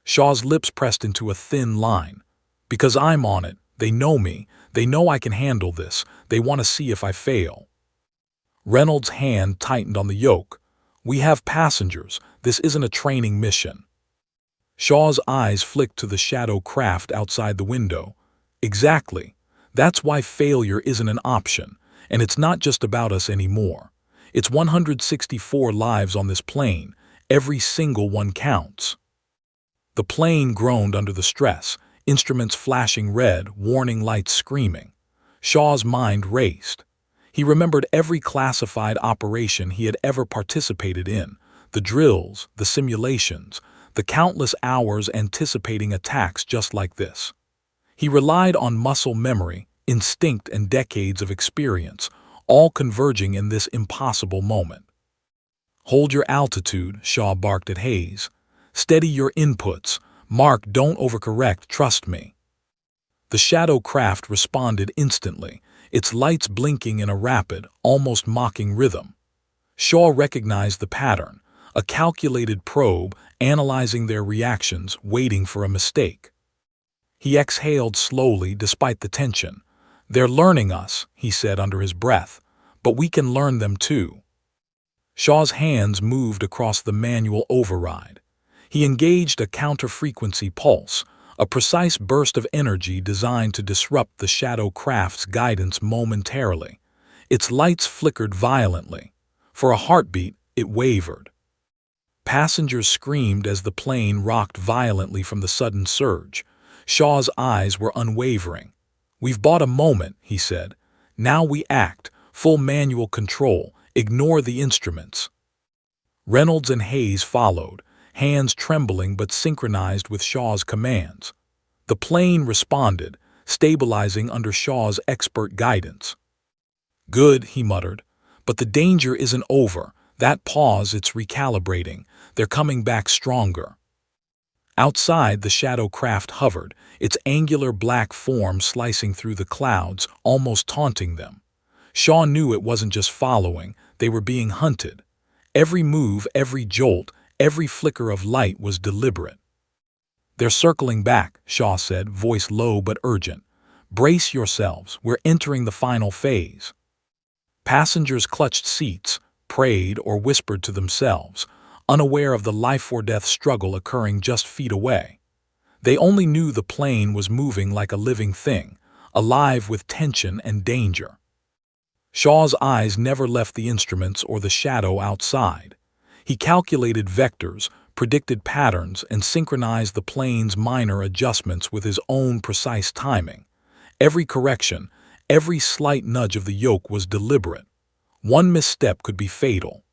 Shaw's lips pressed into a thin line. "Because I'm on it. They know me. They know I can handle this. They want to see if I fail." Reynolds' hand tightened on the yoke. We have passengers. This isn't a training mission. Shaw's eyes flicked to the shadow craft outside the window. Exactly. That's why failure isn't an option, and it's not just about us anymore. It's 164 lives on this plane. Every single one counts. The plane groaned under the stress, instruments flashing red, warning lights screaming. Shaw's mind raced. He remembered every classified operation he had ever participated in, the drills, the simulations, the countless hours anticipating attacks just like this. He relied on muscle memory, instinct, and decades of experience, all converging in this impossible moment. Hold your altitude, Shaw barked at Hayes. Steady your inputs. Mark, don't overcorrect, trust me. The shadow craft responded instantly, its lights blinking in a rapid, almost mocking rhythm. Shaw recognized the pattern, a calculated probe analyzing their reactions, waiting for a mistake. He exhaled slowly despite the tension. They're learning us, he said under his breath, but we can learn them too. Shaw's hands moved across the manual override. He engaged a counter-frequency pulse, a precise burst of energy designed to disrupt the shadow craft's guidance momentarily. Its lights flickered violently. For a heartbeat, it wavered. Passengers screamed as the plane rocked violently from the sudden surge. Shaw's eyes were unwavering. We've bought a moment, he said. Now we act, full manual control, ignore the instruments. Reynolds and Hayes followed, hands trembling but synchronized with Shaw's commands. The plane responded, stabilizing under Shaw's expert guidance. Good, he muttered, but the danger isn't over. That pause, it's recalibrating. They're coming back stronger. Outside, the shadow craft hovered, its angular black form slicing through the clouds, almost taunting them. Shaw knew it wasn't just following, they were being hunted. Every move, every jolt, every flicker of light was deliberate. They're circling back, Shaw said, voice low but urgent. Brace yourselves, we're entering the final phase. Passengers clutched seats, prayed or whispered to themselves, unaware of the life-or-death struggle occurring just feet away. They only knew the plane was moving like a living thing, alive with tension and danger. Shaw's eyes never left the instruments or the shadow outside. He calculated vectors, predicted patterns, and synchronized the plane's minor adjustments with his own precise timing. Every correction, every slight nudge of the yoke was deliberate. One misstep could be fatal.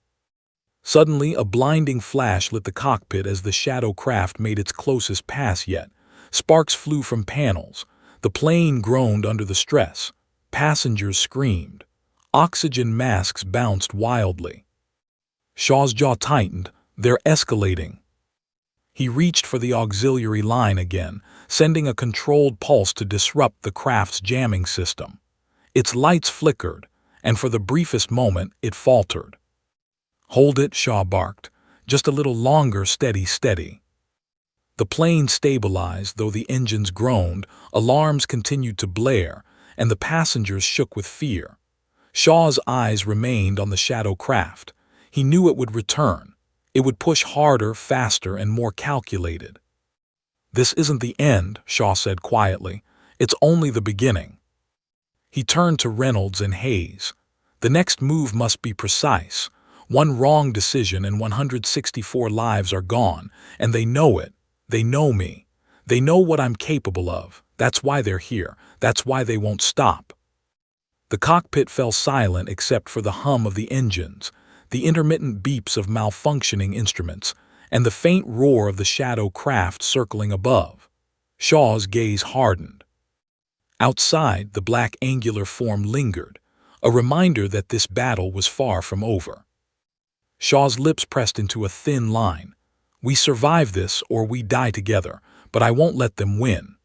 Suddenly, a blinding flash lit the cockpit as the shadow craft made its closest pass yet. Sparks flew from panels. The plane groaned under the stress. Passengers screamed. Oxygen masks bounced wildly. Shaw's jaw tightened. They're escalating. He reached for the auxiliary line again, sending a controlled pulse to disrupt the craft's jamming system. Its lights flickered, and for the briefest moment, it faltered. Hold it, Shaw barked. Just a little longer, steady, steady. The plane stabilized, though the engines groaned, alarms continued to blare, and the passengers shook with fear. Shaw's eyes remained on the shadow craft. He knew it would return. It would push harder, faster, and more calculated. This isn't the end, Shaw said quietly. It's only the beginning. He turned to Reynolds and Hayes. The next move must be precise. One wrong decision and 164 lives are gone, and they know it. They know me. They know what I'm capable of. That's why they're here. That's why they won't stop. The cockpit fell silent except for the hum of the engines, the intermittent beeps of malfunctioning instruments, and the faint roar of the shadow craft circling above. Shaw's gaze hardened. Outside, the black angular form lingered, a reminder that this battle was far from over. Shaw's lips pressed into a thin line. We survive this or we die together, but I won't let them win.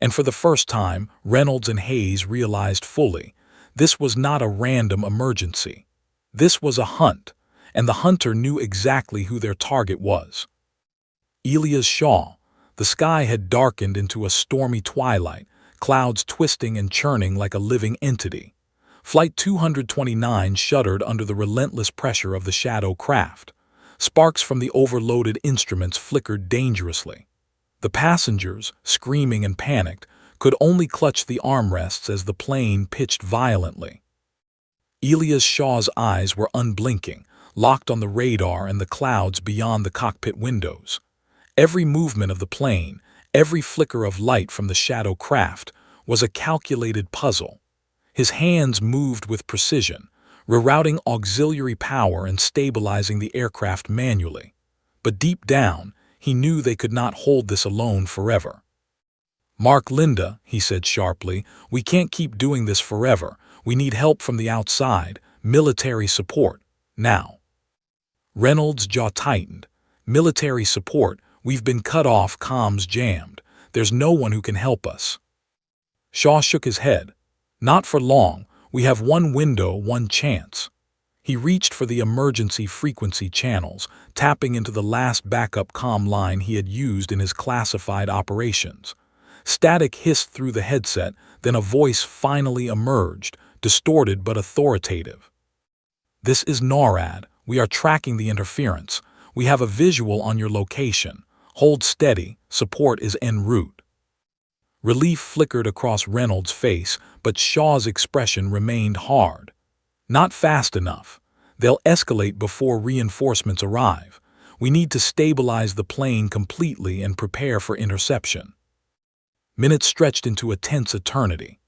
And for the first time, Reynolds and Hayes realized fully, this was not a random emergency. This was a hunt, and the hunter knew exactly who their target was. Elias Shaw. The sky had darkened into a stormy twilight, clouds twisting and churning like a living entity. Flight 229 shuddered under the relentless pressure of the shadow craft. Sparks from the overloaded instruments flickered dangerously. The passengers, screaming and panicked, could only clutch the armrests as the plane pitched violently. Elias Shaw's eyes were unblinking, locked on the radar and the clouds beyond the cockpit windows. Every movement of the plane, every flicker of light from the shadow craft, was a calculated puzzle. His hands moved with precision, rerouting auxiliary power and stabilizing the aircraft manually. But deep down, he knew they could not hold this alone forever. "Mark, Linda," he said sharply, "we can't keep doing this forever. We need help from the outside, military support, now." Reynolds' jaw tightened. "Military support? We've been cut off, comms jammed. There's no one who can help us." Shaw shook his head. "Not for long. We have one window, one chance." He reached for the emergency frequency channels, tapping into the last backup comm line he had used in his classified operations. Static hissed through the headset, then a voice finally emerged, distorted but authoritative. "This is NORAD. We are tracking the interference. We have a visual on your location. Hold steady. Support is en route." Relief flickered across Reynolds' face, but Shaw's expression remained hard. "Not fast enough. They'll escalate before reinforcements arrive. We need to stabilize the plane completely and prepare for interception." Minutes stretched into a tense eternity.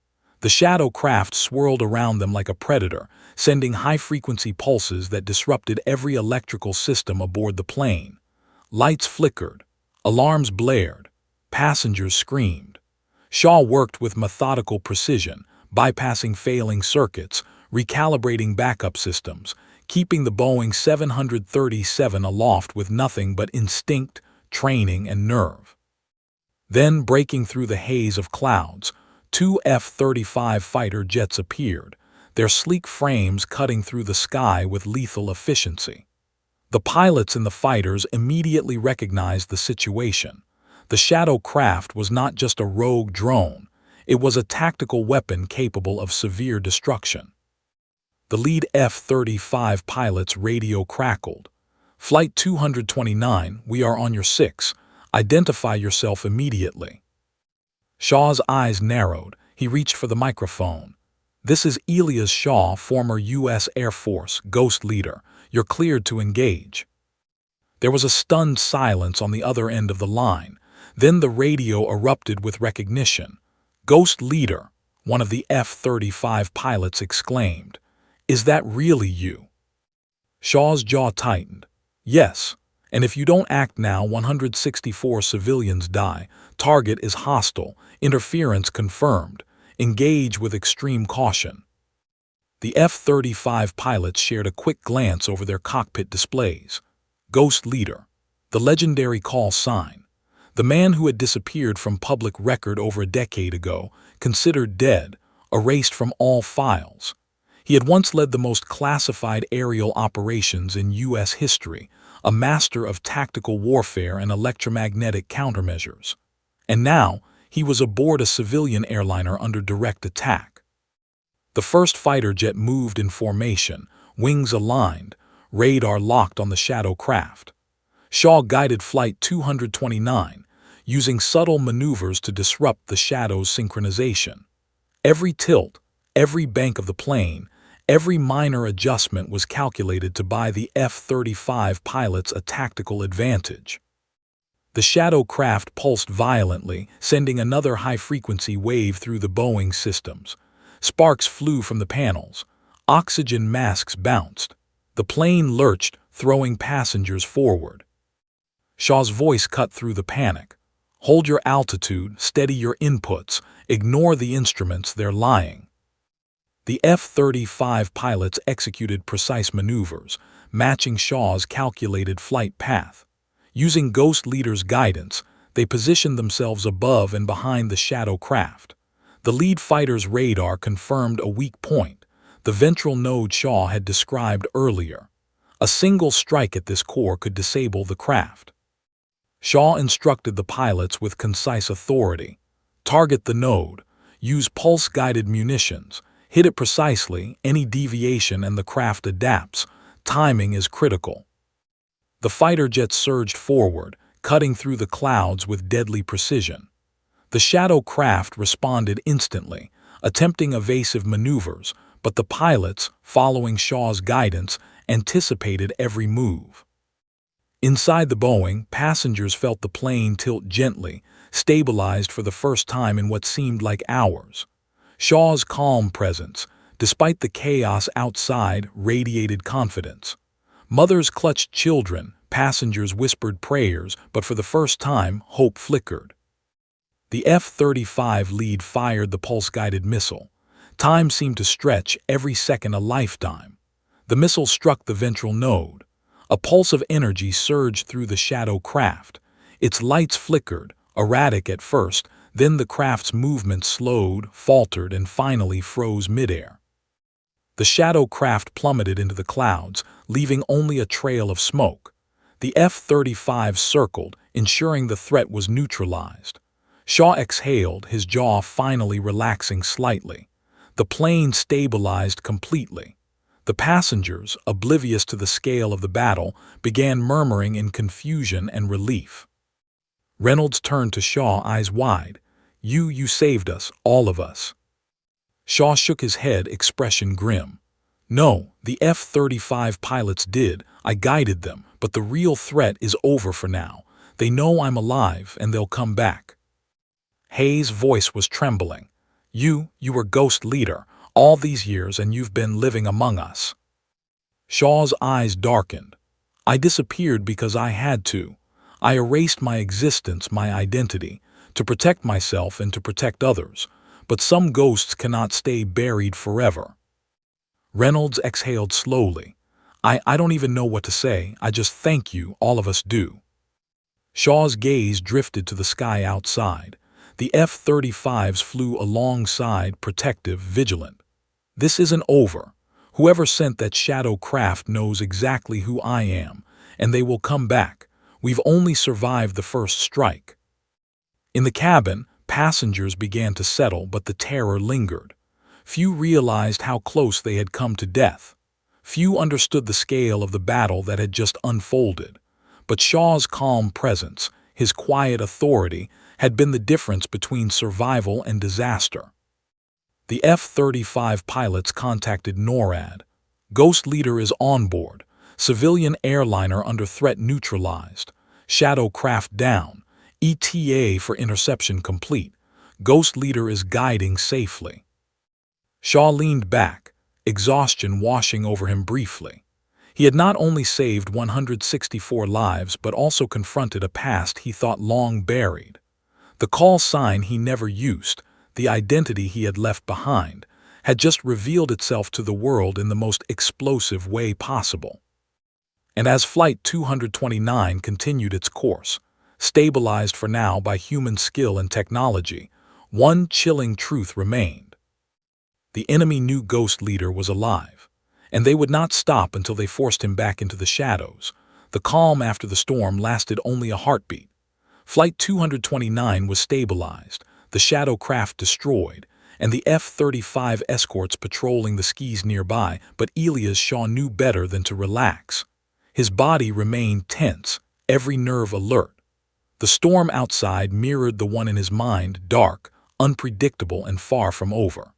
The shadow craft swirled around them like a predator, sending high-frequency pulses that disrupted every electrical system aboard the plane. Lights flickered. Alarms blared. Passengers screamed. Shaw worked with methodical precision, bypassing failing circuits, recalibrating backup systems, keeping the Boeing 737 aloft with nothing but instinct, training, and nerve. Then, breaking through the haze of clouds, two F-35 fighter jets appeared, their sleek frames cutting through the sky with lethal efficiency. The pilots and the fighters immediately recognized the situation. The shadow craft was not just a rogue drone, it was a tactical weapon capable of severe destruction. The lead F-35 pilot's radio crackled. "Flight 229, we are on your 6. Identify yourself immediately." Shaw's eyes narrowed. He reached for the microphone. "This is Elias Shaw, former U.S. Air Force, Ghost Leader. You're cleared to engage." There was a stunned silence on the other end of the line. Then the radio erupted with recognition. "Ghost Leader," one of the F-35 pilots exclaimed. "Is that really you?" Shaw's jaw tightened. "Yes. And if you don't act now, 164 civilians die. Target is hostile. Interference confirmed. Engage with extreme caution." The F-35 pilots shared a quick glance over their cockpit displays. Ghost Leader, the legendary call sign. The man who had disappeared from public record over a decade ago, considered dead, erased from all files. He had once led the most classified aerial operations in U.S. history, a master of tactical warfare and electromagnetic countermeasures. And now, he was aboard a civilian airliner under direct attack. The first fighter jet moved in formation, wings aligned, radar locked on the shadow craft. Shaw guided Flight 229, using subtle maneuvers to disrupt the shadow's synchronization. Every tilt, every bank of the plane, every minor adjustment was calculated to buy the F-35 pilots a tactical advantage. The shadow craft pulsed violently, sending another high-frequency wave through the Boeing systems. Sparks flew from the panels. Oxygen masks bounced. The plane lurched, throwing passengers forward. Shaw's voice cut through the panic. "Hold your altitude, steady your inputs, ignore the instruments, they're lying." The F-35 pilots executed precise maneuvers, matching Shaw's calculated flight path. Using Ghost Leader's guidance, they positioned themselves above and behind the shadow craft. The lead fighter's radar confirmed a weak point, the ventral node Shaw had described earlier. A single strike at this core could disable the craft. Shaw instructed the pilots with concise authority. "Target the node. Use pulse-guided munitions. Hit it precisely, any deviation and the craft adapts. Timing is critical. The fighter jet surged forward, cutting through the clouds with deadly precision. The shadow craft responded instantly, attempting evasive maneuvers, but the pilots, following Shaw's guidance, anticipated every move. Inside the Boeing, passengers felt the plane tilt gently, stabilized for the first time in what seemed like hours. Shaw's calm presence, despite the chaos outside, radiated confidence. Mothers clutched children, passengers whispered prayers, but for the first time, hope flickered. The F-35 lead fired the pulse-guided missile. Time seemed to stretch, every second a lifetime. The missile struck the ventral node. A pulse of energy surged through the shadow craft. Its lights flickered, erratic at first, then the craft's movement slowed, faltered, and finally froze midair. The shadow craft plummeted into the clouds, leaving only a trail of smoke. The F-35 circled, ensuring the threat was neutralized. Shaw exhaled, his jaw finally relaxing slightly. The plane stabilized completely. The passengers, oblivious to the scale of the battle, began murmuring in confusion and relief. Reynolds turned to Shaw, eyes wide. You saved us, all of us." Shaw shook his head, expression grim. "No, the F-35 pilots did. I guided them, but the real threat is over for now. They know I'm alive, and they'll come back." Hayes' voice was trembling. You were Ghost Leader all these years, and you've been living among us." Shaw's eyes darkened. "I disappeared because I had to. I erased my existence, my identity, to protect myself and to protect others. But some ghosts cannot stay buried forever." Reynolds exhaled slowly. I don't even know what to say. I just thank you, all of us do." Shaw's gaze drifted to the sky outside. The F-35s flew alongside, protective, vigilant. "This isn't over. Whoever sent that shadow craft knows exactly who I am, and they will come back. We've only survived the first strike." In the cabin, passengers began to settle, but the terror lingered. Few realized how close they had come to death. Few understood the scale of the battle that had just unfolded. But Shaw's calm presence, his quiet authority, had been the difference between survival and disaster. The F-35 pilots contacted NORAD. "Ghost Leader is on board. Civilian airliner under threat neutralized. Shadow craft down. ETA for interception complete. Ghost Leader is guiding safely." Shaw leaned back, exhaustion washing over him briefly. He had not only saved 164 lives but also confronted a past he thought long buried. The call sign he never used, the identity he had left behind, had just revealed itself to the world in the most explosive way possible. And as Flight 229 continued its course, stabilized for now by human skill and technology, one chilling truth remained. The enemy knew Ghost Leader was alive, and they would not stop until they forced him back into the shadows. The calm after the storm lasted only a heartbeat. Flight 229 was stabilized, the shadow craft destroyed, and the F-35 escorts patrolling the skis nearby, but Elias Shaw knew better than to relax. His body remained tense, every nerve alert. The storm outside mirrored the one in his mind, dark, unpredictable, and far from over.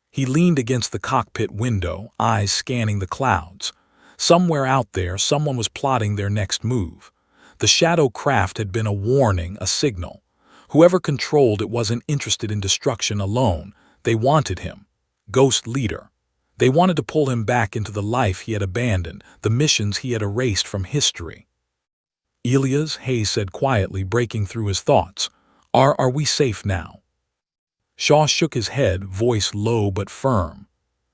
He leaned against the cockpit window, eyes scanning the clouds. Somewhere out there, someone was plotting their next move. The shadow craft had been a warning, a signal. Whoever controlled it wasn't interested in destruction alone. They wanted him. Ghost Leader. They wanted to pull him back into the life he had abandoned, the missions he had erased from history. "Elias," Hayes said quietly, breaking through his thoughts, Are we safe now?" Shaw shook his head, voice low but firm.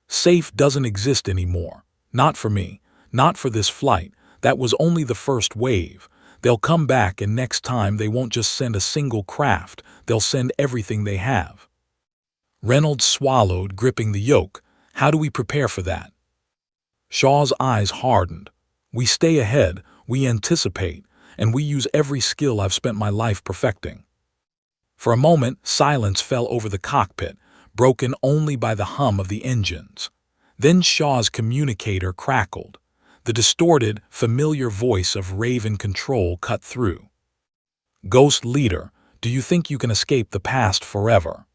"Safe doesn't exist anymore. Not for me. Not for this flight. That was only the first wave. They'll come back, and next time they won't just send a single craft. They'll send everything they have." Reynolds swallowed, gripping the yoke. "How do we prepare for that?" Shaw's eyes hardened. "We stay ahead, we anticipate, and we use every skill I've spent my life perfecting." For a moment, silence fell over the cockpit, broken only by the hum of the engines. Then Shaw's communicator crackled. The distorted, familiar voice of Raven Control cut through. "Ghost Leader, do you think you can escape the past forever?"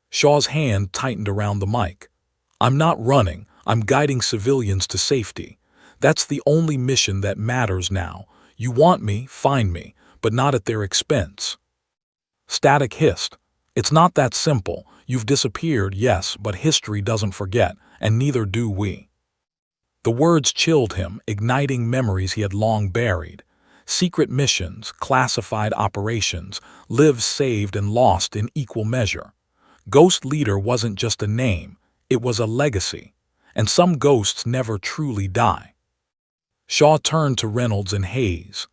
Shaw's hand tightened around the mic. "I'm not running, I'm guiding civilians to safety. That's the only mission that matters now. You want me, find me, but not at their expense." Static hissed. "It's not that simple. You've disappeared, yes, but history doesn't forget, and neither do we." The words chilled him, igniting memories he had long buried. Secret missions, classified operations, lives saved and lost in equal measure. Ghost Leader wasn't just a name, it was a legacy. And some ghosts never truly die. Shaw turned to Reynolds and Hayes.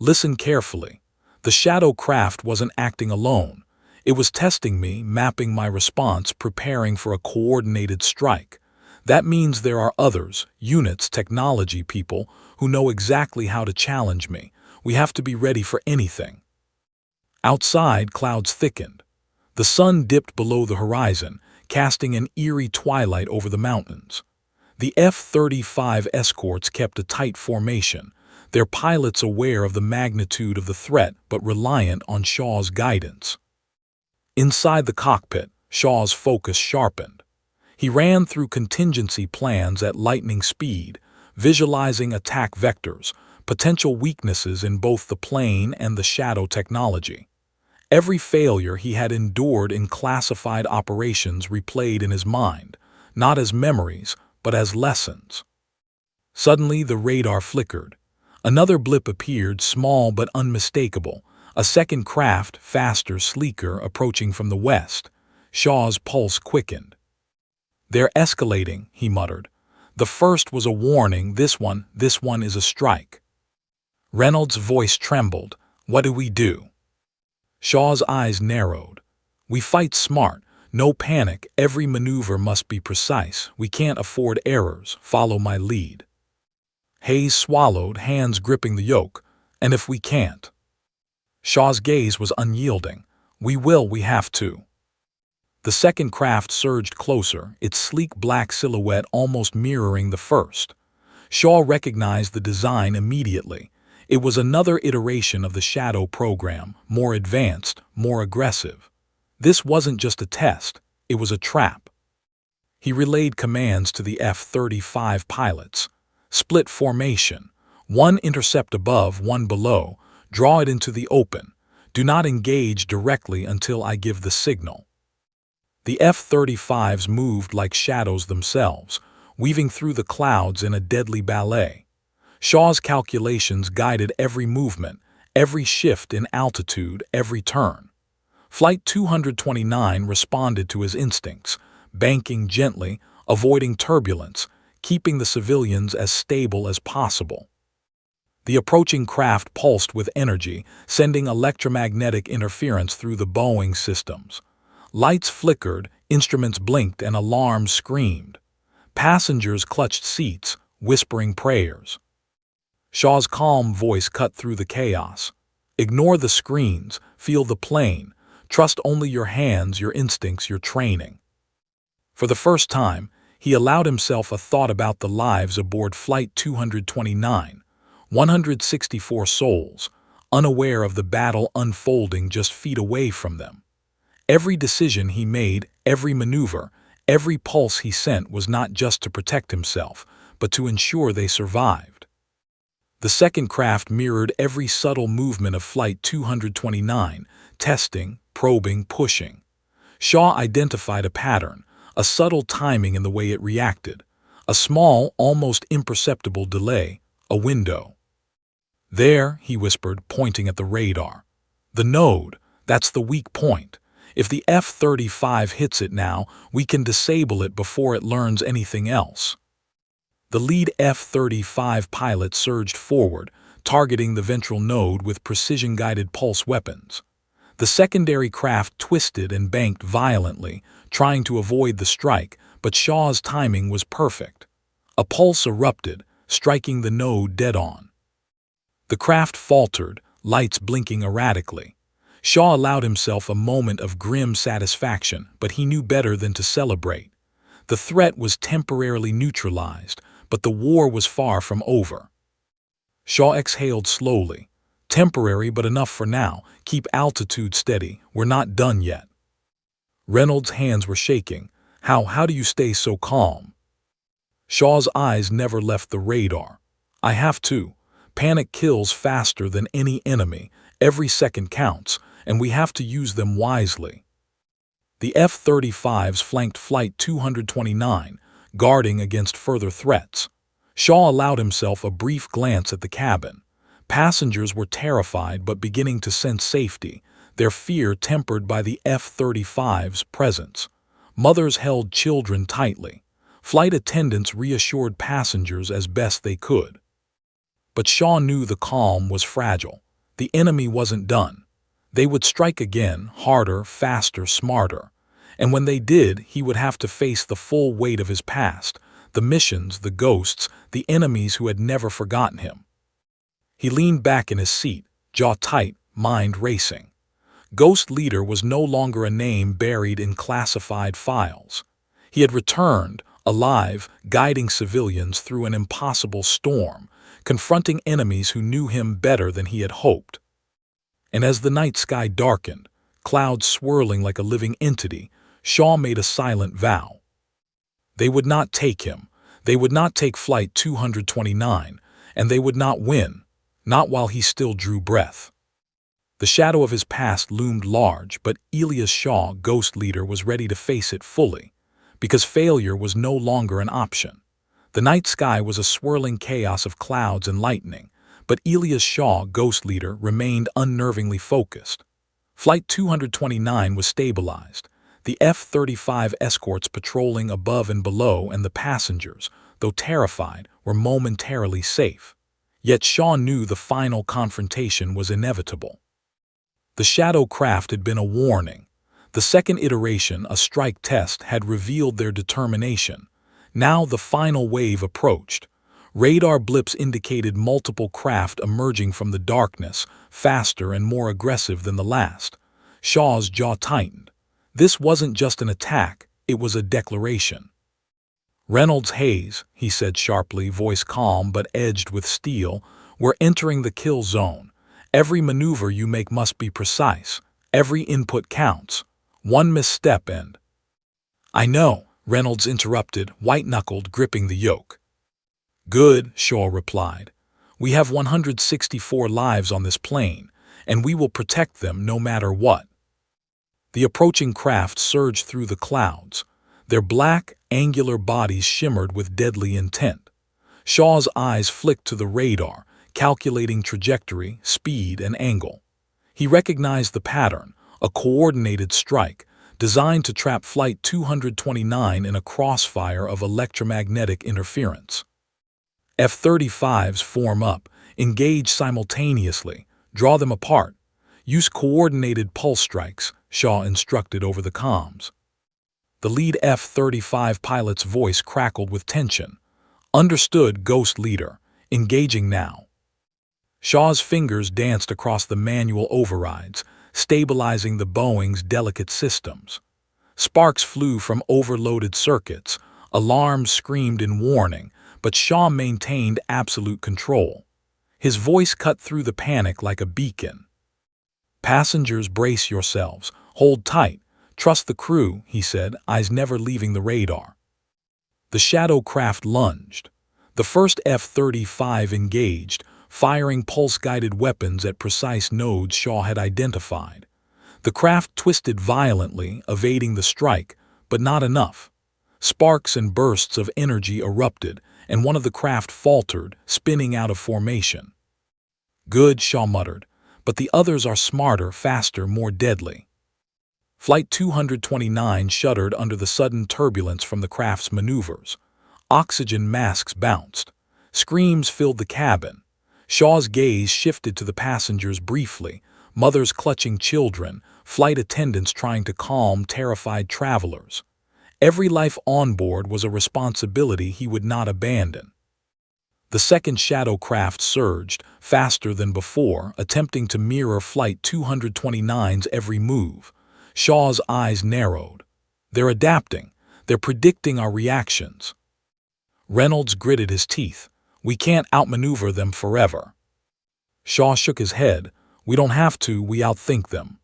"Listen carefully. The shadow craft wasn't acting alone. It was testing me, mapping my response, preparing for a coordinated strike. That means there are others, units, technology people, who know exactly how to challenge me. We have to be ready for anything." Outside, clouds thickened. The sun dipped below the horizon, casting an eerie twilight over the mountains. The F-35 Escorts kept a tight formation, their pilots aware of the magnitude of the threat but reliant on Shaw's guidance. Inside the cockpit, Shaw's focus sharpened. He ran through contingency plans at lightning speed, visualizing attack vectors, potential weaknesses in both the plane and the shadow technology. Every failure he had endured in classified operations replayed in his mind, not as memories, but as lessons. Suddenly the radar flickered. Another blip appeared, small but unmistakable, a second craft, faster, sleeker, approaching from the west. Shaw's pulse quickened. "They're escalating," he muttered. "The first was a warning, this one is a strike." Reynolds' voice trembled. "What do we do?" Shaw's eyes narrowed. "We fight smart. No panic, every maneuver must be precise. We can't afford errors. Follow my lead." Hayes swallowed, hands gripping the yoke. "And if we can't?" Shaw's gaze was unyielding. We have to." The second craft surged closer, its sleek black silhouette almost mirroring the first. Shaw recognized the design immediately. It was another iteration of the Shadow program, more advanced, more aggressive. This wasn't just a test, it was a trap. He relayed commands to the F-35 pilots. "Split formation. One intercept above, one below. Draw it into the open. Do not engage directly until I give the signal." The F-35s moved like shadows themselves, weaving through the clouds in a deadly ballet. Shaw's calculations guided every movement, every shift in altitude, every turn. Flight 229 responded to his instincts, banking gently, avoiding turbulence, keeping the civilians as stable as possible. The approaching craft pulsed with energy, sending electromagnetic interference through the Boeing systems. Lights flickered, instruments blinked, and alarms screamed. Passengers clutched seats, whispering prayers. Shaw's calm voice cut through the chaos. "Ignore the screens, feel the plane. Trust only your hands, your instincts, your training." For the first time, he allowed himself a thought about the lives aboard Flight 229, 164 souls, unaware of the battle unfolding just feet away from them. Every decision he made, every maneuver, every pulse he sent was not just to protect himself, but to ensure they survived. The second craft mirrored every subtle movement of Flight 229, testing, probing, pushing. Shaw identified a pattern, a subtle timing in the way it reacted, a small, almost imperceptible delay, a window. "There," he whispered, pointing at the radar. "The node, that's the weak point. If the F-35 hits it now, we can disable it before it learns anything else." The lead F-35 pilot surged forward, targeting the ventral node with precision-guided pulse weapons. The secondary craft twisted and banked violently, trying to avoid the strike, but Shaw's timing was perfect. A pulse erupted, striking the node dead on. The craft faltered, lights blinking erratically. Shaw allowed himself a moment of grim satisfaction, but he knew better than to celebrate. The threat was temporarily neutralized, but the war was far from over. Shaw exhaled slowly. Temporary, but enough for now. Keep altitude steady. We're not done yet. Reynolds' hands were shaking. How do you stay so calm? Shaw's eyes never left the radar. I have to. Panic kills faster than any enemy. Every second counts, and we have to use them wisely. The F-35s flanked Flight 229, guarding against further threats. Shaw allowed himself a brief glance at the cabin. Passengers were terrified but beginning to sense safety, their fear tempered by the F-35's presence. Mothers held children tightly. Flight attendants reassured passengers as best they could. But Shaw knew the calm was fragile. The enemy wasn't done. They would strike again, harder, faster, smarter. And when they did, he would have to face the full weight of his past, the missions, the ghosts, the enemies who had never forgotten him. He leaned back in his seat, jaw tight, mind racing. Ghost Leader was no longer a name buried in classified files. He had returned, alive, guiding civilians through an impossible storm, confronting enemies who knew him better than he had hoped. And as the night sky darkened, clouds swirling like a living entity, Shaw made a silent vow. They would not take him. They would not take Flight 229, and they would not win, not while he still drew breath. The shadow of his past loomed large, but Elias Shaw, Ghost Leader, was ready to face it fully, because failure was no longer an option. The night sky was a swirling chaos of clouds and lightning, but Elias Shaw, Ghost Leader, remained unnervingly focused. Flight 229 was stabilized, the F-35 Escorts patrolling above and below, and the passengers, though terrified, were momentarily safe. Yet Shaw knew the final confrontation was inevitable. The shadow craft had been a warning. The second iteration, a strike test, had revealed their determination. Now the final wave approached. Radar blips indicated multiple craft emerging from the darkness, faster and more aggressive than the last. Shaw's jaw tightened. This wasn't just an attack, it was a declaration. Reynolds Hayes, he said sharply, voice calm but edged with steel, we're entering the kill zone. Every maneuver you make must be precise. Every input counts. One misstep and... I know, Reynolds interrupted, white-knuckled, gripping the yoke. Good, Shaw replied. We have 164 lives on this plane, and we will protect them no matter what. The approaching craft surged through the clouds. Their black, angular bodies shimmered with deadly intent. Shaw's eyes flicked to the radar, calculating trajectory, speed, and angle. He recognized the pattern, a coordinated strike, designed to trap Flight 229 in a crossfire of electromagnetic interference. F-35s form up, engage simultaneously, draw them apart. Use coordinated pulse strikes, Shaw instructed over the comms. The lead F-35 pilot's voice crackled with tension. Understood, Ghost Leader. Engaging now. Shaw's fingers danced across the manual overrides, stabilizing the Boeing's delicate systems. Sparks flew from overloaded circuits. Alarms screamed in warning, but Shaw maintained absolute control. His voice cut through the panic like a beacon. Passengers, brace yourselves. Hold tight. Trust the crew, he said, eyes never leaving the radar. The shadow craft lunged. The first F-35 engaged, firing pulse-guided weapons at precise nodes Shaw had identified. The craft twisted violently, evading the strike, but not enough. Sparks and bursts of energy erupted, and one of the craft faltered, spinning out of formation. Good, Shaw muttered, but the others are smarter, faster, more deadly. Flight 229 shuddered under the sudden turbulence from the craft's maneuvers. Oxygen masks bounced. Screams filled the cabin. Shaw's gaze shifted to the passengers briefly, mothers clutching children, flight attendants trying to calm terrified travelers. Every life on board was a responsibility he would not abandon. The second shadow craft surged, faster than before, attempting to mirror Flight 229's every move. Shaw's eyes narrowed. They're adapting. They're predicting our reactions. Reynolds gritted his teeth. We can't outmaneuver them forever. Shaw shook his head. We don't have to, we outthink them.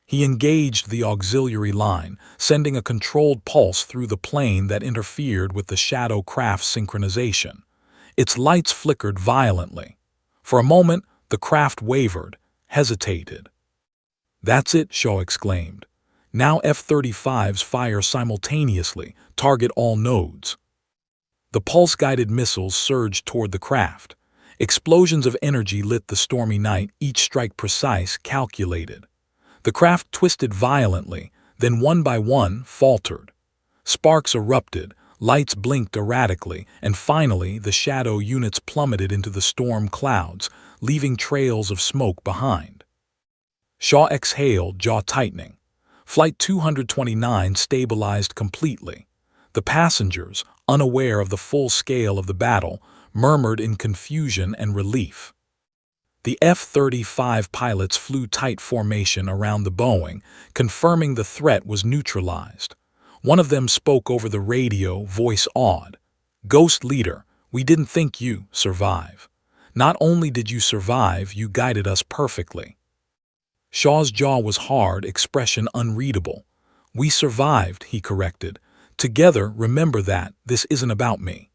He engaged the auxiliary line, sending a controlled pulse through the plane that interfered with the shadow craft's synchronization. Its lights flickered violently. For a moment, the craft wavered, hesitated. That's it, Shaw exclaimed. Now F-35s fire simultaneously, target all nodes. The pulse-guided missiles surged toward the craft. Explosions of energy lit the stormy night, each strike precise, calculated. The craft twisted violently, then one by one faltered. Sparks erupted, lights blinked erratically, and finally the shadow units plummeted into the storm clouds, leaving trails of smoke behind. Shaw exhaled, jaw tightening. Flight 229 stabilized completely. The passengers, unaware of the full scale of the battle, murmured in confusion and relief. The F-35 pilots flew tight formation around the Boeing, confirming the threat was neutralized. One of them spoke over the radio, voice awed. "Ghost leader, we didn't think you survive. Not only did you survive, you guided us perfectly." Shaw's jaw was hard, expression unreadable. "We survived," he corrected. "Together, remember that, this isn't about me."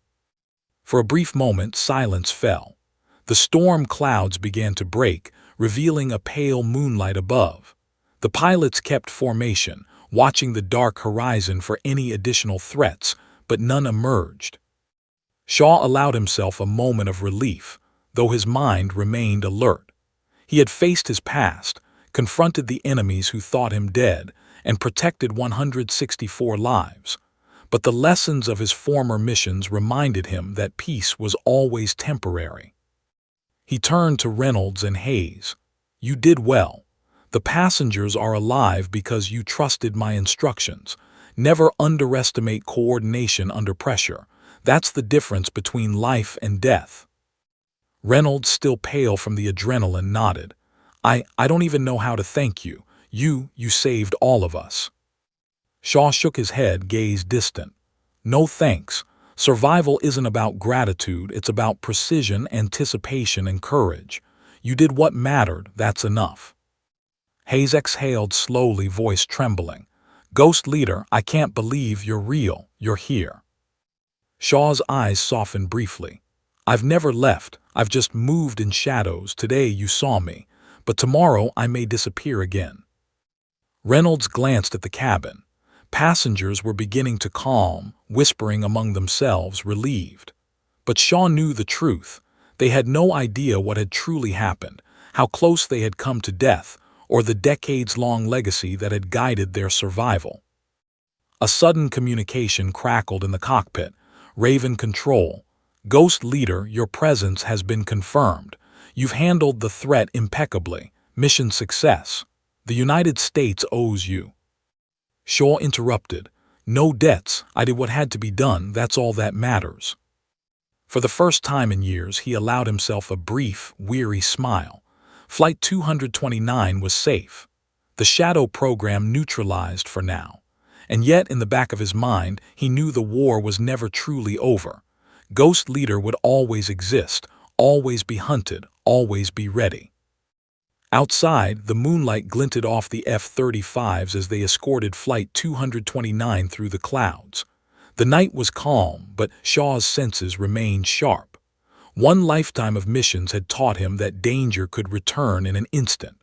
For a brief moment, silence fell. The storm clouds began to break, revealing a pale moonlight above. The pilots kept formation, watching the dark horizon for any additional threats, but none emerged. Shaw allowed himself a moment of relief, though his mind remained alert. He had faced his past, confronted the enemies who thought him dead, and protected 164 lives. But the lessons of his former missions reminded him that peace was always temporary. He turned to Reynolds and Hayes. "You did well. The passengers are alive because you trusted my instructions. Never underestimate coordination under pressure. That's the difference between life and death." Reynolds, still pale from the adrenaline, nodded. I don't even know how to thank you. You saved all of us." Shaw shook his head, gaze distant. "No thanks. Survival isn't about gratitude, it's about precision, anticipation, and courage. You did what mattered, that's enough." Hayes exhaled slowly, voice trembling. "Ghost leader, I can't believe you're real, you're here." Shaw's eyes softened briefly. "I've never left, I've just moved in shadows. Today you saw me, but tomorrow I may disappear again." Reynolds glanced at the cabin. Passengers were beginning to calm, whispering among themselves, relieved. But Shaw knew the truth. They had no idea what had truly happened, how close they had come to death, or the decades-long legacy that had guided their survival. A sudden communication crackled in the cockpit. "Raven Control. Ghost leader, your presence has been confirmed. You've handled the threat impeccably. Mission success. The United States owes you." Shaw interrupted. "No debts. I did what had to be done. That's all that matters." For the first time in years, he allowed himself a brief, weary smile. Flight 229 was safe. The shadow program neutralized for now. And yet, in the back of his mind, he knew the war was never truly over. Ghost leader would always exist, always be hunted, always be ready. Outside, the moonlight glinted off the F-35s as they escorted Flight 229 through the clouds. The night was calm, but Shaw's senses remained sharp. One lifetime of missions had taught him that danger could return in an instant.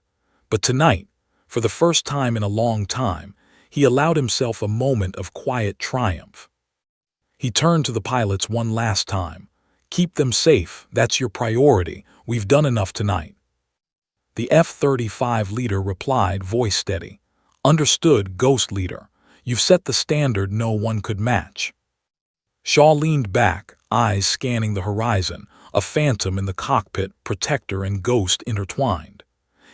But tonight, for the first time in a long time, he allowed himself a moment of quiet triumph. He turned to the pilots one last time. "Keep them safe, that's your priority. We've done enough tonight." The F-35 leader replied, voice steady. "Understood, Ghost leader. You've set the standard no one could match." Shaw leaned back, eyes scanning the horizon, a phantom in the cockpit, protector and ghost intertwined.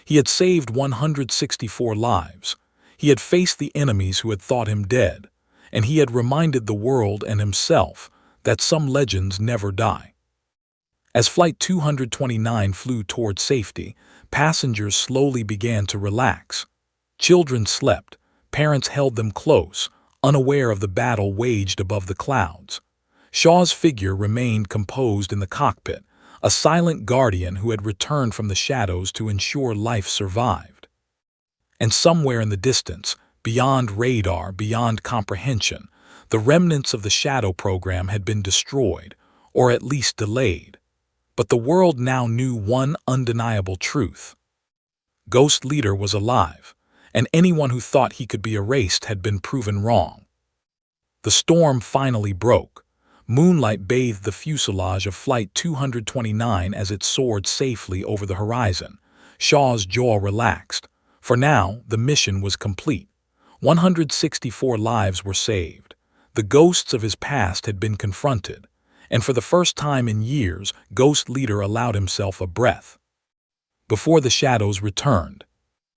He had saved 164 lives. He had faced the enemies who had thought him dead, and he had reminded the world and himself that some legends never die. As Flight 229 flew toward safety, passengers slowly began to relax. Children slept, parents held them close, unaware of the battle waged above the clouds. Shaw's figure remained composed in the cockpit, a silent guardian who had returned from the shadows to ensure life survived. And somewhere in the distance, beyond radar, beyond comprehension, the remnants of the Shadow program had been destroyed, or at least delayed. But the world now knew one undeniable truth. Ghost Leader was alive, and anyone who thought he could be erased had been proven wrong. The storm finally broke. Moonlight bathed the fuselage of Flight 229 as it soared safely over the horizon. Shaw's jaw relaxed. For now, the mission was complete. 164 lives were saved. The ghosts of his past had been confronted, and for the first time in years, Ghost Leader allowed himself a breath. Before the shadows returned,